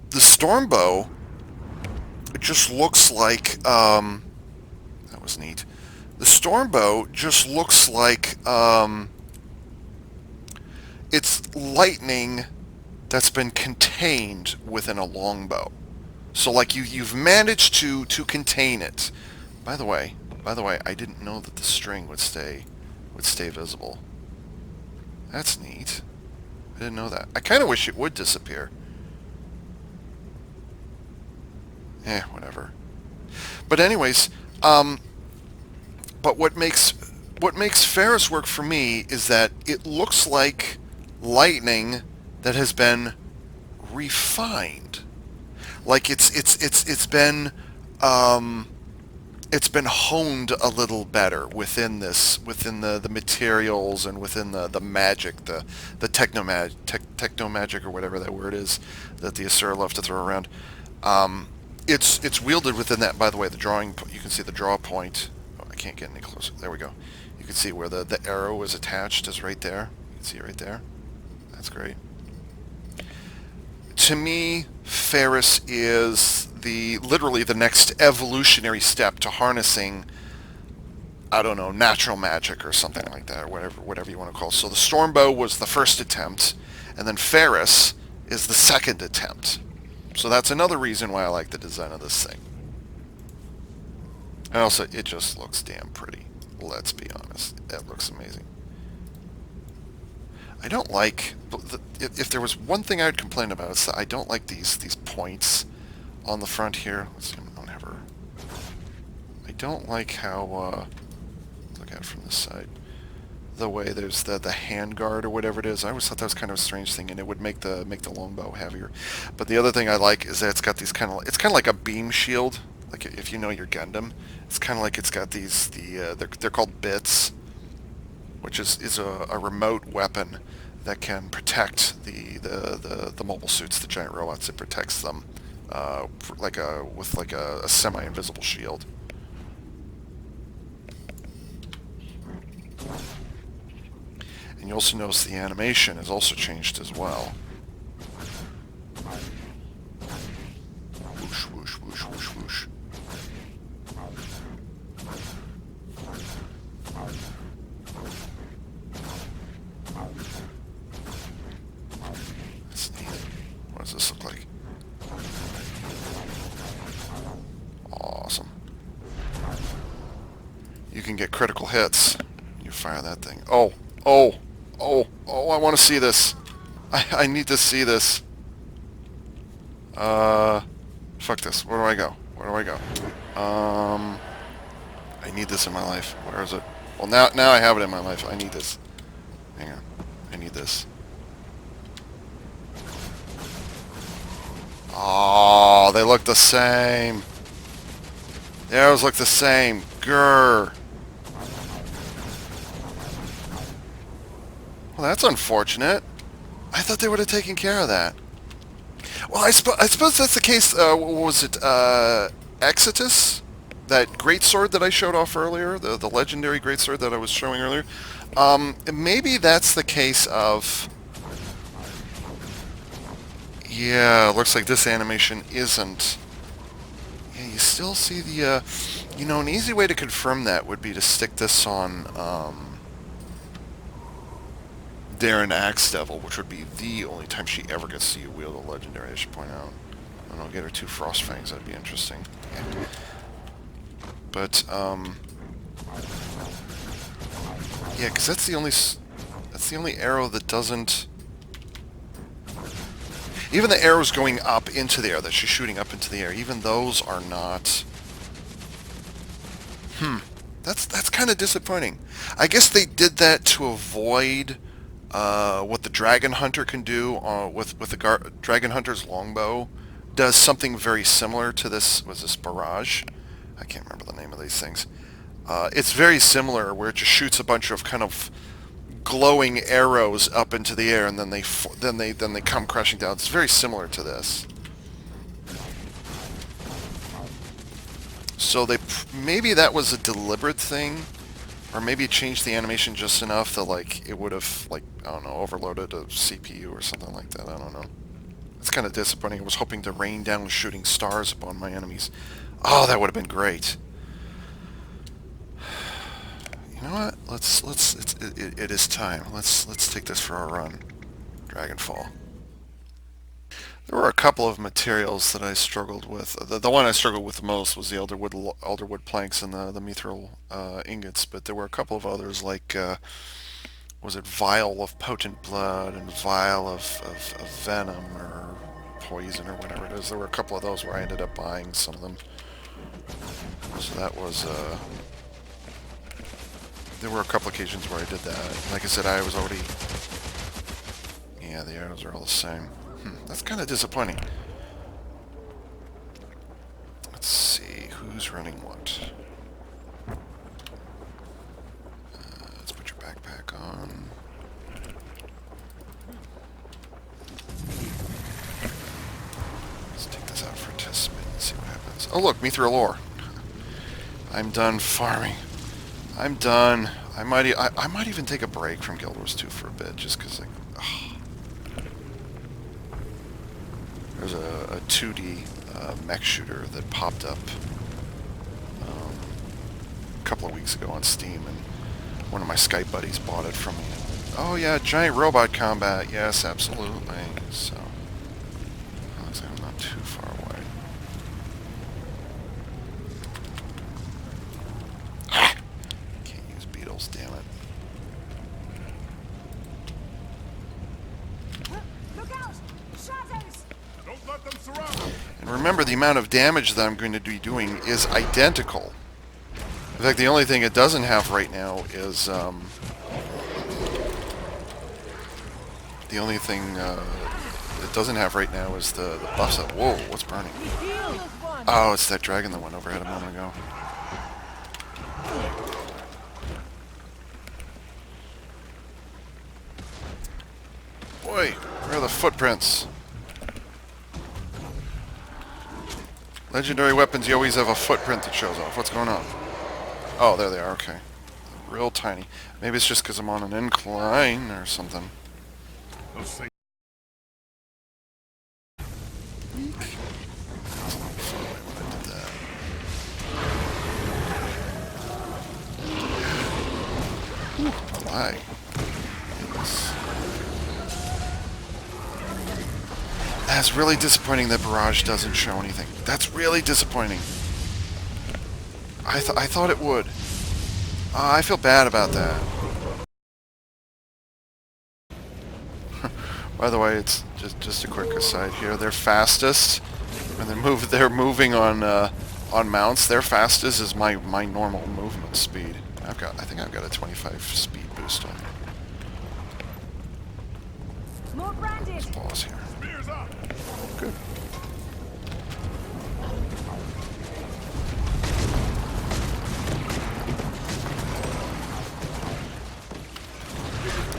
the Stormbow, it just looks like, that was neat. The Stormbow just looks like it's lightning that's been contained within a longbow. So like you've managed to contain it. By the way, I didn't know that the string would stay visible. That's neat. I didn't know that. I kind of wish it would disappear. Whatever. But anyways, but what makes Pharus work for me is that it looks like lightning that has been refined. Like it's been honed a little better within the materials and within the magic, the techno magic or whatever that word is that the Asura love to throw around. It's wielded within that. By the way, the drawing, you can see the draw point. Oh, I can't get any closer. There we go. You can see where the arrow is attached is right there. You can see it right there. That's great. To me, Pharus is literally the next evolutionary step to harnessing, I don't know, natural magic or something like that, or whatever you want to call it. So the Stormbow was the first attempt, and then Pharus is the second attempt. So that's another reason why I like the design of this thing. And also, it just looks damn pretty. Let's be honest. It looks amazing. I don't like... If there was one thing I would complain about, it's that I don't like these points on the front here. Let's see, I don't have her. I don't like how... look at it from this side. The way there's the hand guard or whatever it is. I always thought that was kind of a strange thing, and it would make the longbow heavier. But the other thing I like is that it's got these it's kind of like a beam shield. Like if you know your Gundam, it's kind of like it's got these they're called bits, which is a remote weapon that can protect the mobile suits, the giant robots. It protects them with a semi-invisible shield. And you also notice the animation has also changed as well. Whoosh, whoosh, whoosh, whoosh, whoosh. That's neat. What does this look like? Awesome. You can get critical hits. You fire that thing. Oh! I want to see this. I need to see this. Fuck this. Where do I go? I need this in my life. Where is it? Well, now I have it in my life. I need this. Hang on. I need this. Oh, they look the same. The arrows look the same. Grr. Well, that's unfortunate. I thought they would have taken care of that. Well, I suppose that's the case. What was it? Exitus? That greatsword that I showed off earlier? The legendary greatsword that I was showing earlier? Maybe that's the case of... Yeah, looks like this animation isn't... Yeah, you still see the... You know, an easy way to confirm that would be to stick this on... Darren Axe Devil, which would be the only time she ever gets to see you wield a legendary, I should point out. I don't know, get her 2 Frost Fangs, that'd be interesting. Yeah. But, yeah, because that's the only arrow that doesn't... Even the arrows going up into the air, that she's shooting up into the air, even those are not... That's kind of disappointing. I guess they did that to avoid... what the Dragon Hunter can do with the Dragon Hunter's longbow does something very similar to this. Was this Barrage? I can't remember the name of these things. It's very similar, where it just shoots a bunch of kind of glowing arrows up into the air, and then they come crashing down. It's very similar to this. So maybe that was a deliberate thing. Or maybe it changed the animation just enough that, like, it would have, like, I don't know, overloaded a CPU or something like that. I don't know. It's kind of disappointing. I was hoping to rain down shooting stars upon my enemies. Oh, that would have been great. You know what? It is time. Let's take this for a run. Dragonfall. There were a couple of materials that I struggled with. The one I struggled with the most was the elderwood planks and the mithril ingots, but there were a couple of others like was it vial of potent blood and vial of venom or poison or whatever it is. There were a couple of those where I ended up buying some of them. So that was there were a couple occasions where I did that. Like I said, I was already... Yeah, the arrows are all the same. That's kind of disappointing. Let's see, who's running what? Let's put your backpack on. Let's take this out for a test spin and see what happens. Oh look, mithril ore. I'm done farming. I'm done. I might even take a break from Guild Wars 2 for a bit, just because like, there's a 2D mech shooter that popped up a couple of weeks ago on Steam, and one of my Skype buddies bought it from me. Oh yeah, giant robot combat. Yes, absolutely. So, looks like I'm not too far away. Can't use beetles, damn it. And remember, the amount of damage that I'm going to be doing is identical. In fact, the only thing it doesn't have right now is... the only thing it doesn't have right now is the buffs up. Whoa, what's burning? Oh, it's that dragon that went overhead a moment ago. Boy, where are the footprints? Legendary weapons, you always have a footprint that shows off. What's going on? Oh, there they are, okay. Real tiny. Maybe it's just because I'm on an incline or something. Why? That's really disappointing that Barrage doesn't show anything. That's really disappointing. I thought it would. I feel bad about that. By the way, it's just a quick aside here. Their fastest, when they're moving on mounts. Their fastest is my normal movement speed. I think I've got a 25 speed boost on. Let's pause here. Good.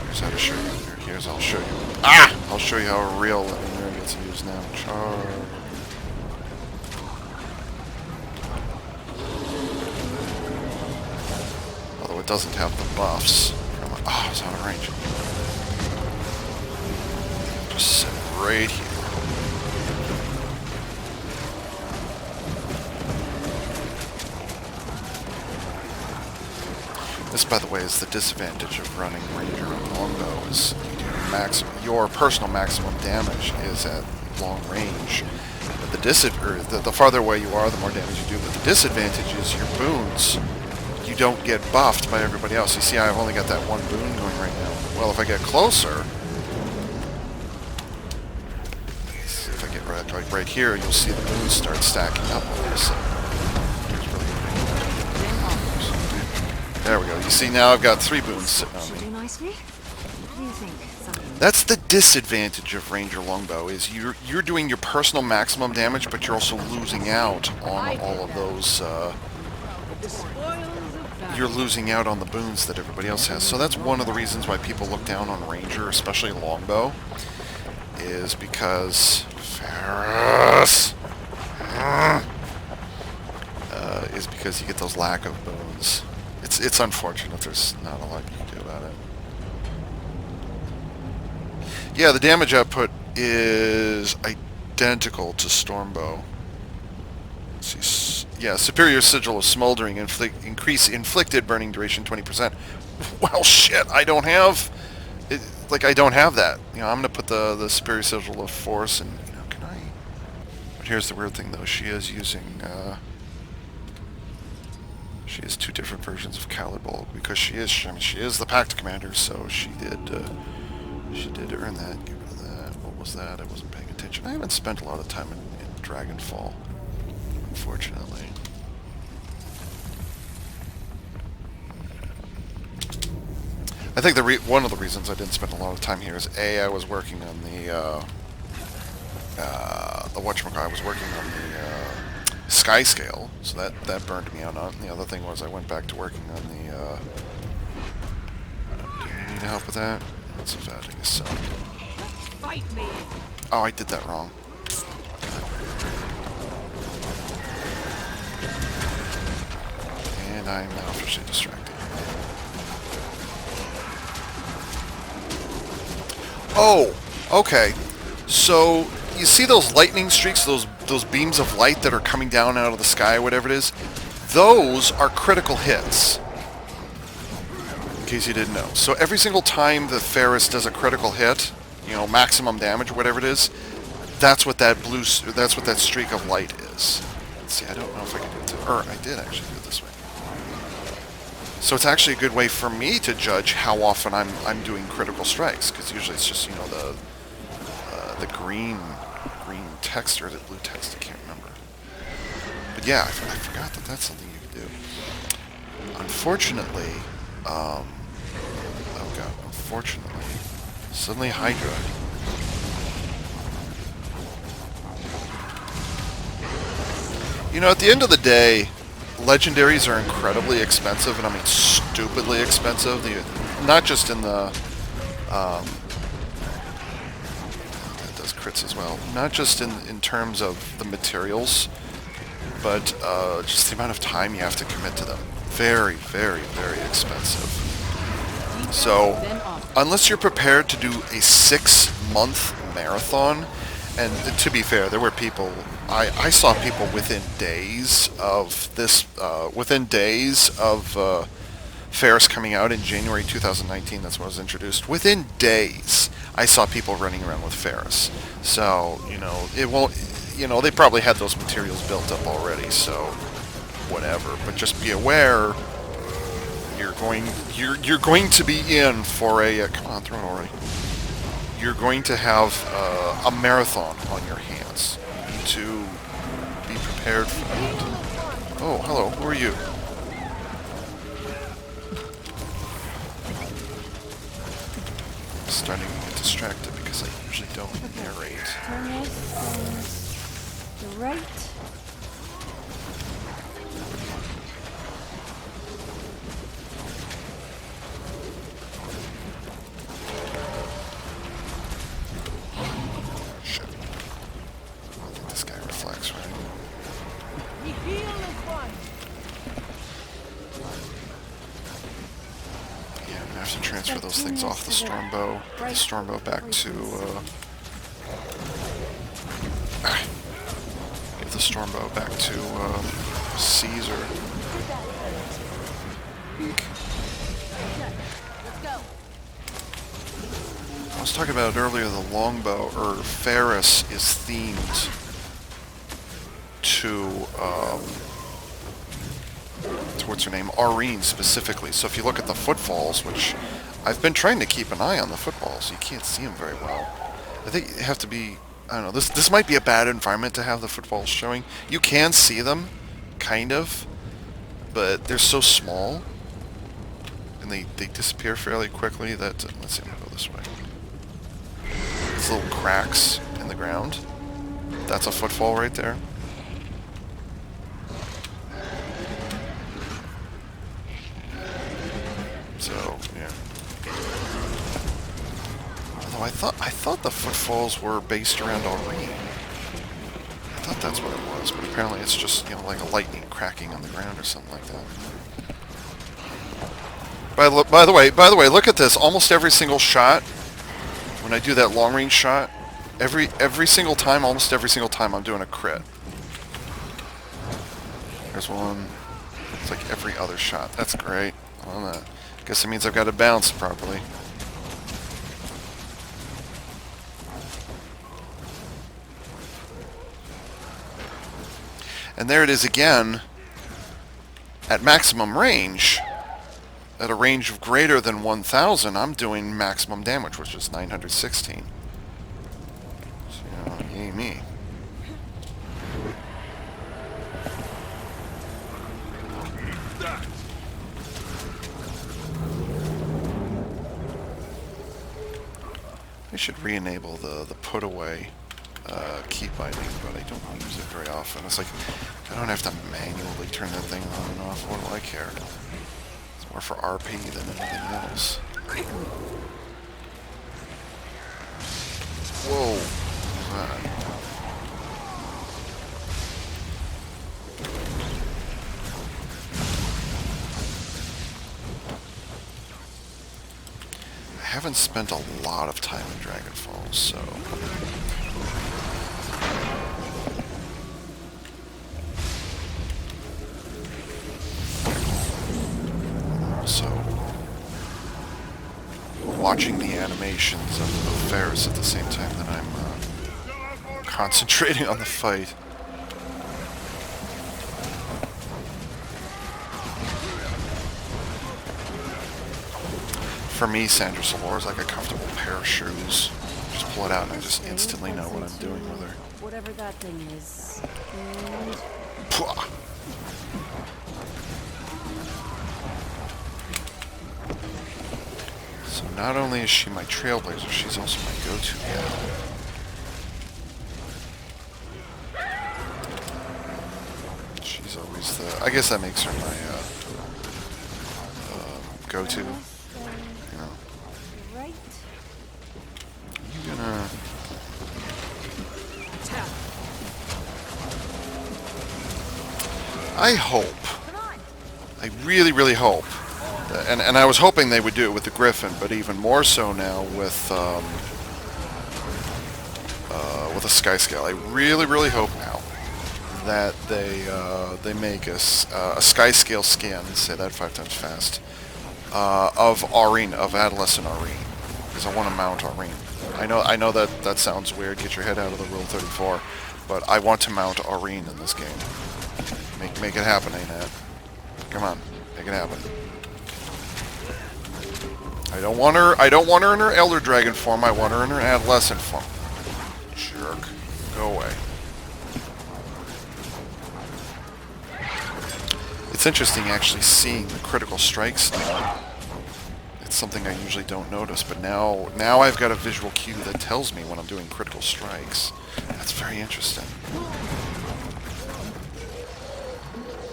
Here's how to show you. Here's I'll show you. I'll show you how a real living area gets used now. Charge. Although it doesn't have the buffs. Oh, it's out of range. Just sit right here. This, by the way, is the disadvantage of running Ranger and Longbow. Is your personal maximum damage is at long range. But the farther away you are, the more damage you do. But the disadvantage is your boons. You don't get buffed by everybody else. You see, I've only got that one boon going right now. Well, if I get closer, if I get right here, you'll see the boons start stacking up all of a sudden. There we go. You see, now I've got 3 boons sitting on me. That's the disadvantage of Ranger Longbow, is you're doing your personal maximum damage, but you're also losing out on all of those. You're losing out on the boons that everybody else has. So that's one of the reasons why people look down on Ranger, especially Longbow, is because Pharus is because you get those lack of boons. It's unfortunate. There's not a lot you can do about it. Yeah, the damage output is identical to Stormbow. Let's see. Yeah, superior sigil of smoldering, increase inflicted burning duration 20%. Well, shit, I don't have... like I don't have that. You know, I'm gonna put the superior sigil of force, and you know, can I? But here's the weird thing, though. She is using. She has two different versions of Caliburn because she is. I mean, she is the Pact Commander, so she did. She did earn that. Get rid of that. What was that? I wasn't paying attention. I haven't spent a lot of time in Dragonfall, unfortunately. I think one of the reasons I didn't spend a lot of time here is I was working on the whatchamacallit, I was working on the sky scale, so that burned me out. And the other thing was I went back to working on the. Do you need help with that? That's about adding a sun. Fight me. Oh, I did that wrong. And I'm now officially distracted. Oh, okay. So you see those lightning streaks, those beams of light that are coming down out of the sky, whatever it is? Those are critical hits. In case you didn't know. So every single time that Pharus does a critical hit, you know, maximum damage or whatever it is, that's what that streak of light is. Let's see, I don't know if I can do it. Or I did actually do it this way. So it's actually a good way for me to judge how often I'm doing critical strikes, because usually it's just, you know, the green text, or the blue text, I can't remember. But yeah, I forgot that that's something you can do. Unfortunately, oh god, unfortunately, suddenly Hydra. You know, at the end of the day, legendaries are incredibly expensive, and I mean stupidly expensive. Not just in the that does crits as well. Not just in terms of the materials, but just the amount of time you have to commit to them. Very, very, very expensive. So unless you're prepared to do a 6-month marathon, and to be fair, there were people. I saw people within days of this, Pharus coming out in January 2019. That's when it was introduced. Within days, I saw people running around with Pharus. So you know, it won't. You know, they probably had those materials built up already. So whatever. But just be aware, you're going to be in for a. Come on, throw it already. You're going to have a marathon on your hands. You need to be prepared for it. Oh, hello. Who are you? I'm starting to get distracted because I usually don't narrate. Turn this and the right. Transfer those things off the Stormbow. The Stormbow back to give the Stormbow back to Caesar. I was talking about it earlier. The Longbow, or Pharus, is themed to what's her name, Aurene specifically. So if you look at the footfalls, which I've been trying to keep an eye on the footfalls, you can't see them very well. I think you have to be, I don't know, this might be a bad environment to have the footfalls showing. You can see them, kind of, but they're so small, and they disappear fairly quickly that, let's see, I'm going to go this way. These little cracks in the ground, that's a footfall right there. So, yeah. Although I thought the footfalls were based around Aurene. I thought that's what it was, but apparently it's just, you know, like a lightning cracking on the ground or something like that. By the way, look at this. Almost every single shot, when I do that long range shot, every single time, almost every single time, I'm doing a crit. There's one. It's like every other shot. That's great. I love that. Guess it means I've got to bounce properly. And there it is again, at maximum range. At a range of greater than 1,000, I'm doing maximum damage, which is 916. So, yay me. I should re-enable the put away key binding, but I don't use it very often. It's like I don't have to manually turn that thing on and off. What do I care? It's more for RP than anything else. Whoa! What was that? I haven't spent a lot of time in Dragonfall, so... Also, watching the animations of Pharus at the same time that I'm concentrating on the fight. For me, Sandra Solor is like a comfortable pair of shoes. Just pull it out and I just instantly know what I'm doing with her. Whatever that thing is. And Pwah! So not only is she my trailblazer, she's also my go-to gal. She's always the... I guess that makes her my go-to. You know. right. You gonna... I hope. I really, really hope. And I was hoping they would do it with the Griffin, but even more so now with a Skyscale. I really, really hope now that they make a Skyscale skin, say that 5 times fast, of Aurene, of Adolescent Aurene, because I want to mount Aurene. I know that sounds weird, get your head out of the Rule 34, but I want to mount Aurene in this game. Make it happen, ANAT. Come on, make it happen. I don't want her in her Elder Dragon form, I want her in her Adolescent form. Jerk. Go away. It's interesting actually seeing the critical strikes now. It's something I usually don't notice, but now I've got a visual cue that tells me when I'm doing critical strikes. That's very interesting.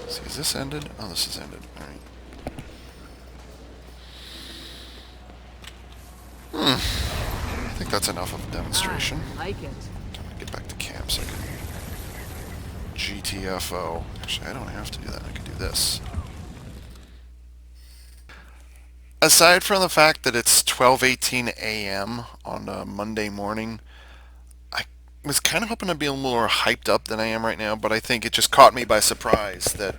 See, is this ended? Oh, this is ended. Alright. I think that's enough of a demonstration. I like it. I'm gonna get back to camp so I can GTFO. Actually, I don't have to do that. I can do this. Aside from the fact that it's 12:18 a.m. on a Monday morning, I was kind of hoping to be a little more hyped up than I am right now, but I think it just caught me by surprise that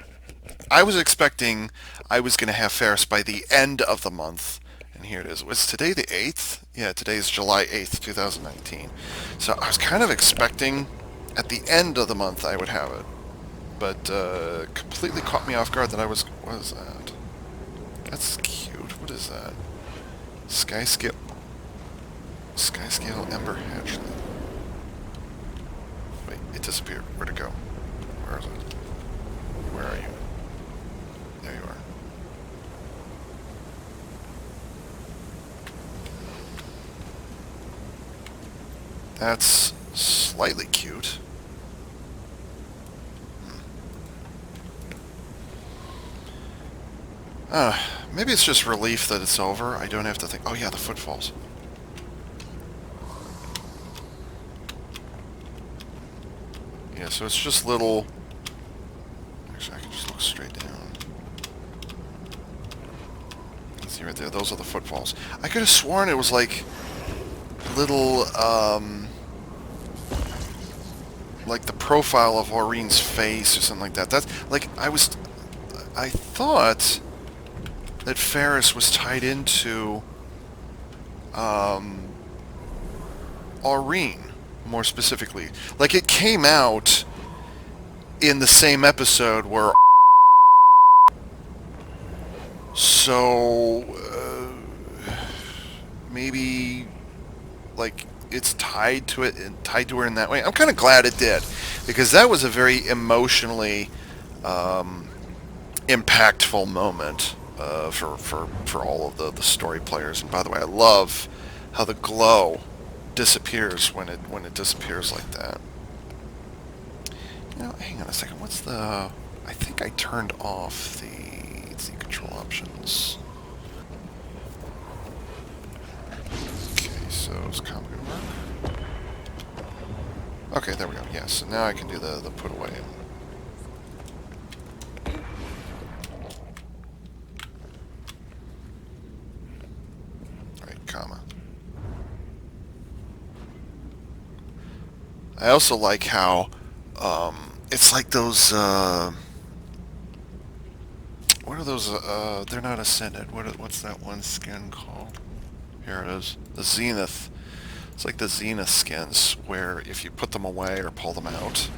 I was expecting I was going to have Pharus by the end of the month. And here it is. Was today the 8th? Yeah, today is July 8th, 2019. So I was kind of expecting at the end of the month I would have it. But completely caught me off guard that I was... What is that? That's cute. What is that? Skyscale Ember Hatchling. Wait, it disappeared. Where'd it go? Where is it? Where are you? There you are. That's slightly cute. Maybe it's just relief that it's over. I don't have to think... Oh yeah, the footfalls. Yeah, so it's just little... Actually, I can just look straight down. See right there, those are the footfalls. I could have sworn it was like... little, like the profile of Aurene's face or something like that. That's like I thought that Pharus was tied into Aurene more specifically. Like it came out in the same episode were... So, maybe, like, it's tied to it, and tied to her in that way. I'm kind of glad it did, because that was a very emotionally impactful moment for all of the story players. And by the way, I love how the glow disappears when it disappears like that. You know, hang on a second. What's the... I think I turned off the control options. Okay, so is combo gonna work? Okay, there we go. Yeah, so now I can do the put away. Alright, comma. I also like how it's like those what are those they're not ascended. What's that one skin called? Here it is. The Zenith. It's like the Zenith skins where if you put them away or pull them out,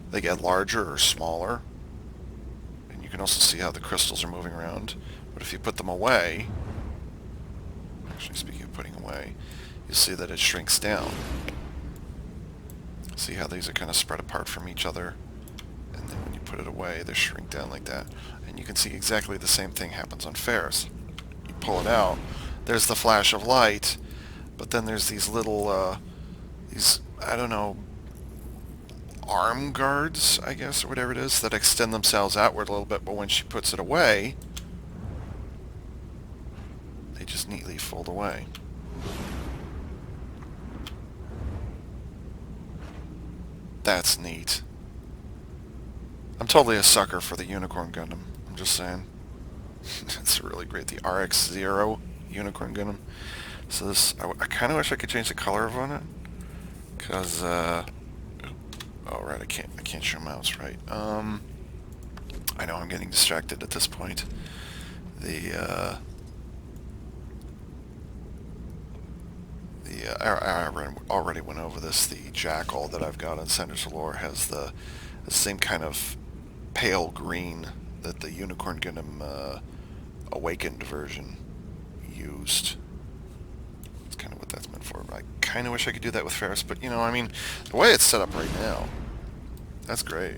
they get larger or smaller. And you can also see how the crystals are moving around. But if you put them away, actually speaking of putting away, you see that it shrinks down. See how these are kind of spread apart from each other, and then when you put it away they shrink down like that. And you can see exactly the same thing happens on Pharus. You pull it out, there's the flash of light, but then there's these little these, I don't know, arm guards, I guess, or whatever it is, that extend themselves outward a little bit, but when she puts it away they just neatly fold away. That's neat. I'm totally a sucker for the Unicorn Gundam. I'm just saying. It's really great. The RX-0 Unicorn Gundam. So this, I kind of wish I could change the color on it. Because, oh right, I can't show mouse, right. I know I'm getting distracted at this point. I already went over this. The Jackal that I've got on Senders of Lore has the same kind of pale green that the Unicorn Gundam Awakened version used. That's kind of what that's meant for. I kind of wish I could do that with Pharus, but you know, I mean, the way it's set up right now, that's great.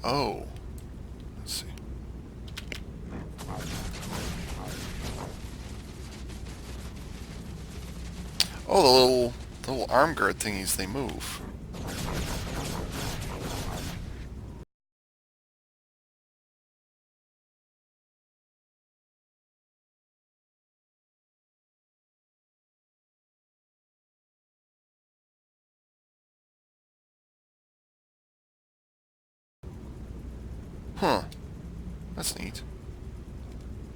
Oh, let's see. Oh, the little arm guard thingies, they move. Huh. That's neat.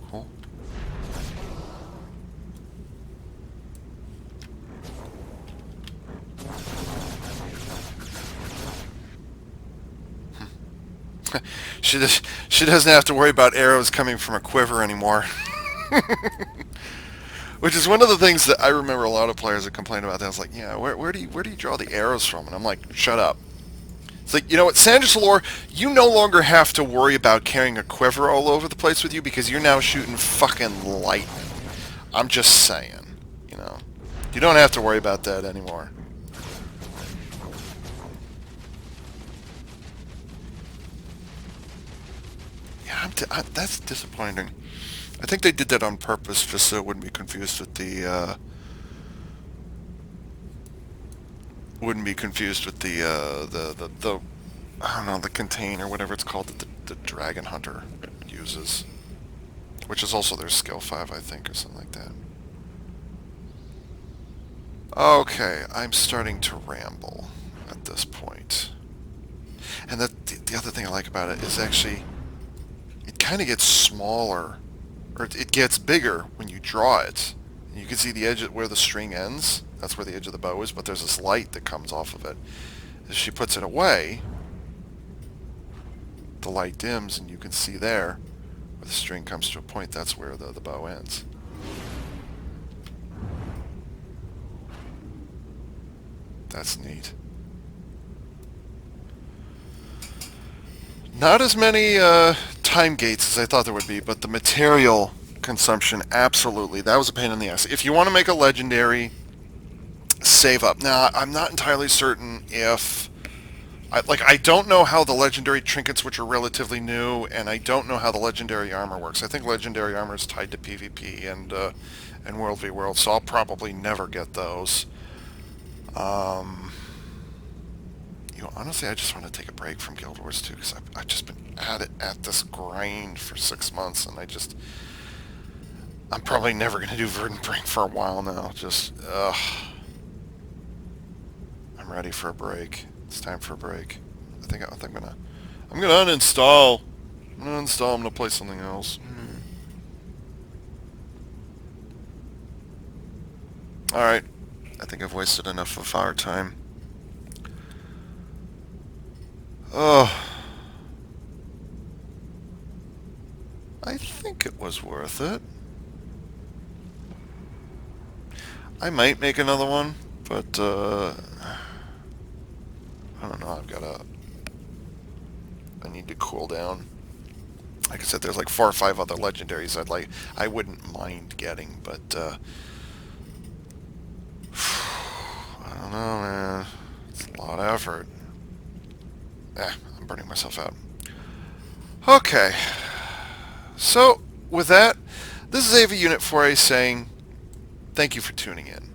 Cool. She doesn't have to worry about arrows coming from a quiver anymore. Which is one of the things that I remember a lot of players that complain about that. I was like, yeah, where do you draw the arrows from? And I'm like, shut up. It's like, you know what, Sanders Lore, you no longer have to worry about carrying a quiver all over the place with you because you're now shooting fucking lightning. I'm just saying, you know. You don't have to worry about that anymore. Yeah, that's disappointing. I think they did that on purpose just so it wouldn't be confused with the, I don't know, the container, whatever it's called, that the Dragon Hunter uses. Which is also their skill 5, I think, or something like that. Okay, I'm starting to ramble at this point. And the other thing I like about it is actually, it kind of gets smaller, or it gets bigger when you draw it You can see the edge where the string ends. That's where the edge of the bow is, but there's this light that comes off of it. As she puts it away, the light dims, and you can see there where the string comes to a point. That's where the bow ends. That's neat. Not as many time gates as I thought there would be, but the material consumption, absolutely. That was a pain in the ass. If you want to make a legendary, save up. Now, I'm not entirely certain if... I don't know how the legendary trinkets, which are relatively new, and I don't know how the legendary armor works. I think legendary armor is tied to PvP and World v World, so I'll probably never get those. You know, honestly, I just want to take a break from Guild Wars 2, because I've just been at this grind for 6 months, and I'm probably never going to do Verdant Break for a while now. Just, ugh. I'm ready for a break. It's time for a break. I think I'm gonna uninstall. I'm gonna uninstall. I'm gonna play something else. All right. I think I've wasted enough of our time. Oh. I think it was worth it. I might make another one, but I don't know. I need to cool down. Like I said, there's like 4 or 5 other legendaries I wouldn't mind getting, but I don't know, man. It's a lot of effort. I'm burning myself out. Okay. So, with that, this is AV Unit 4A saying thank you for tuning in.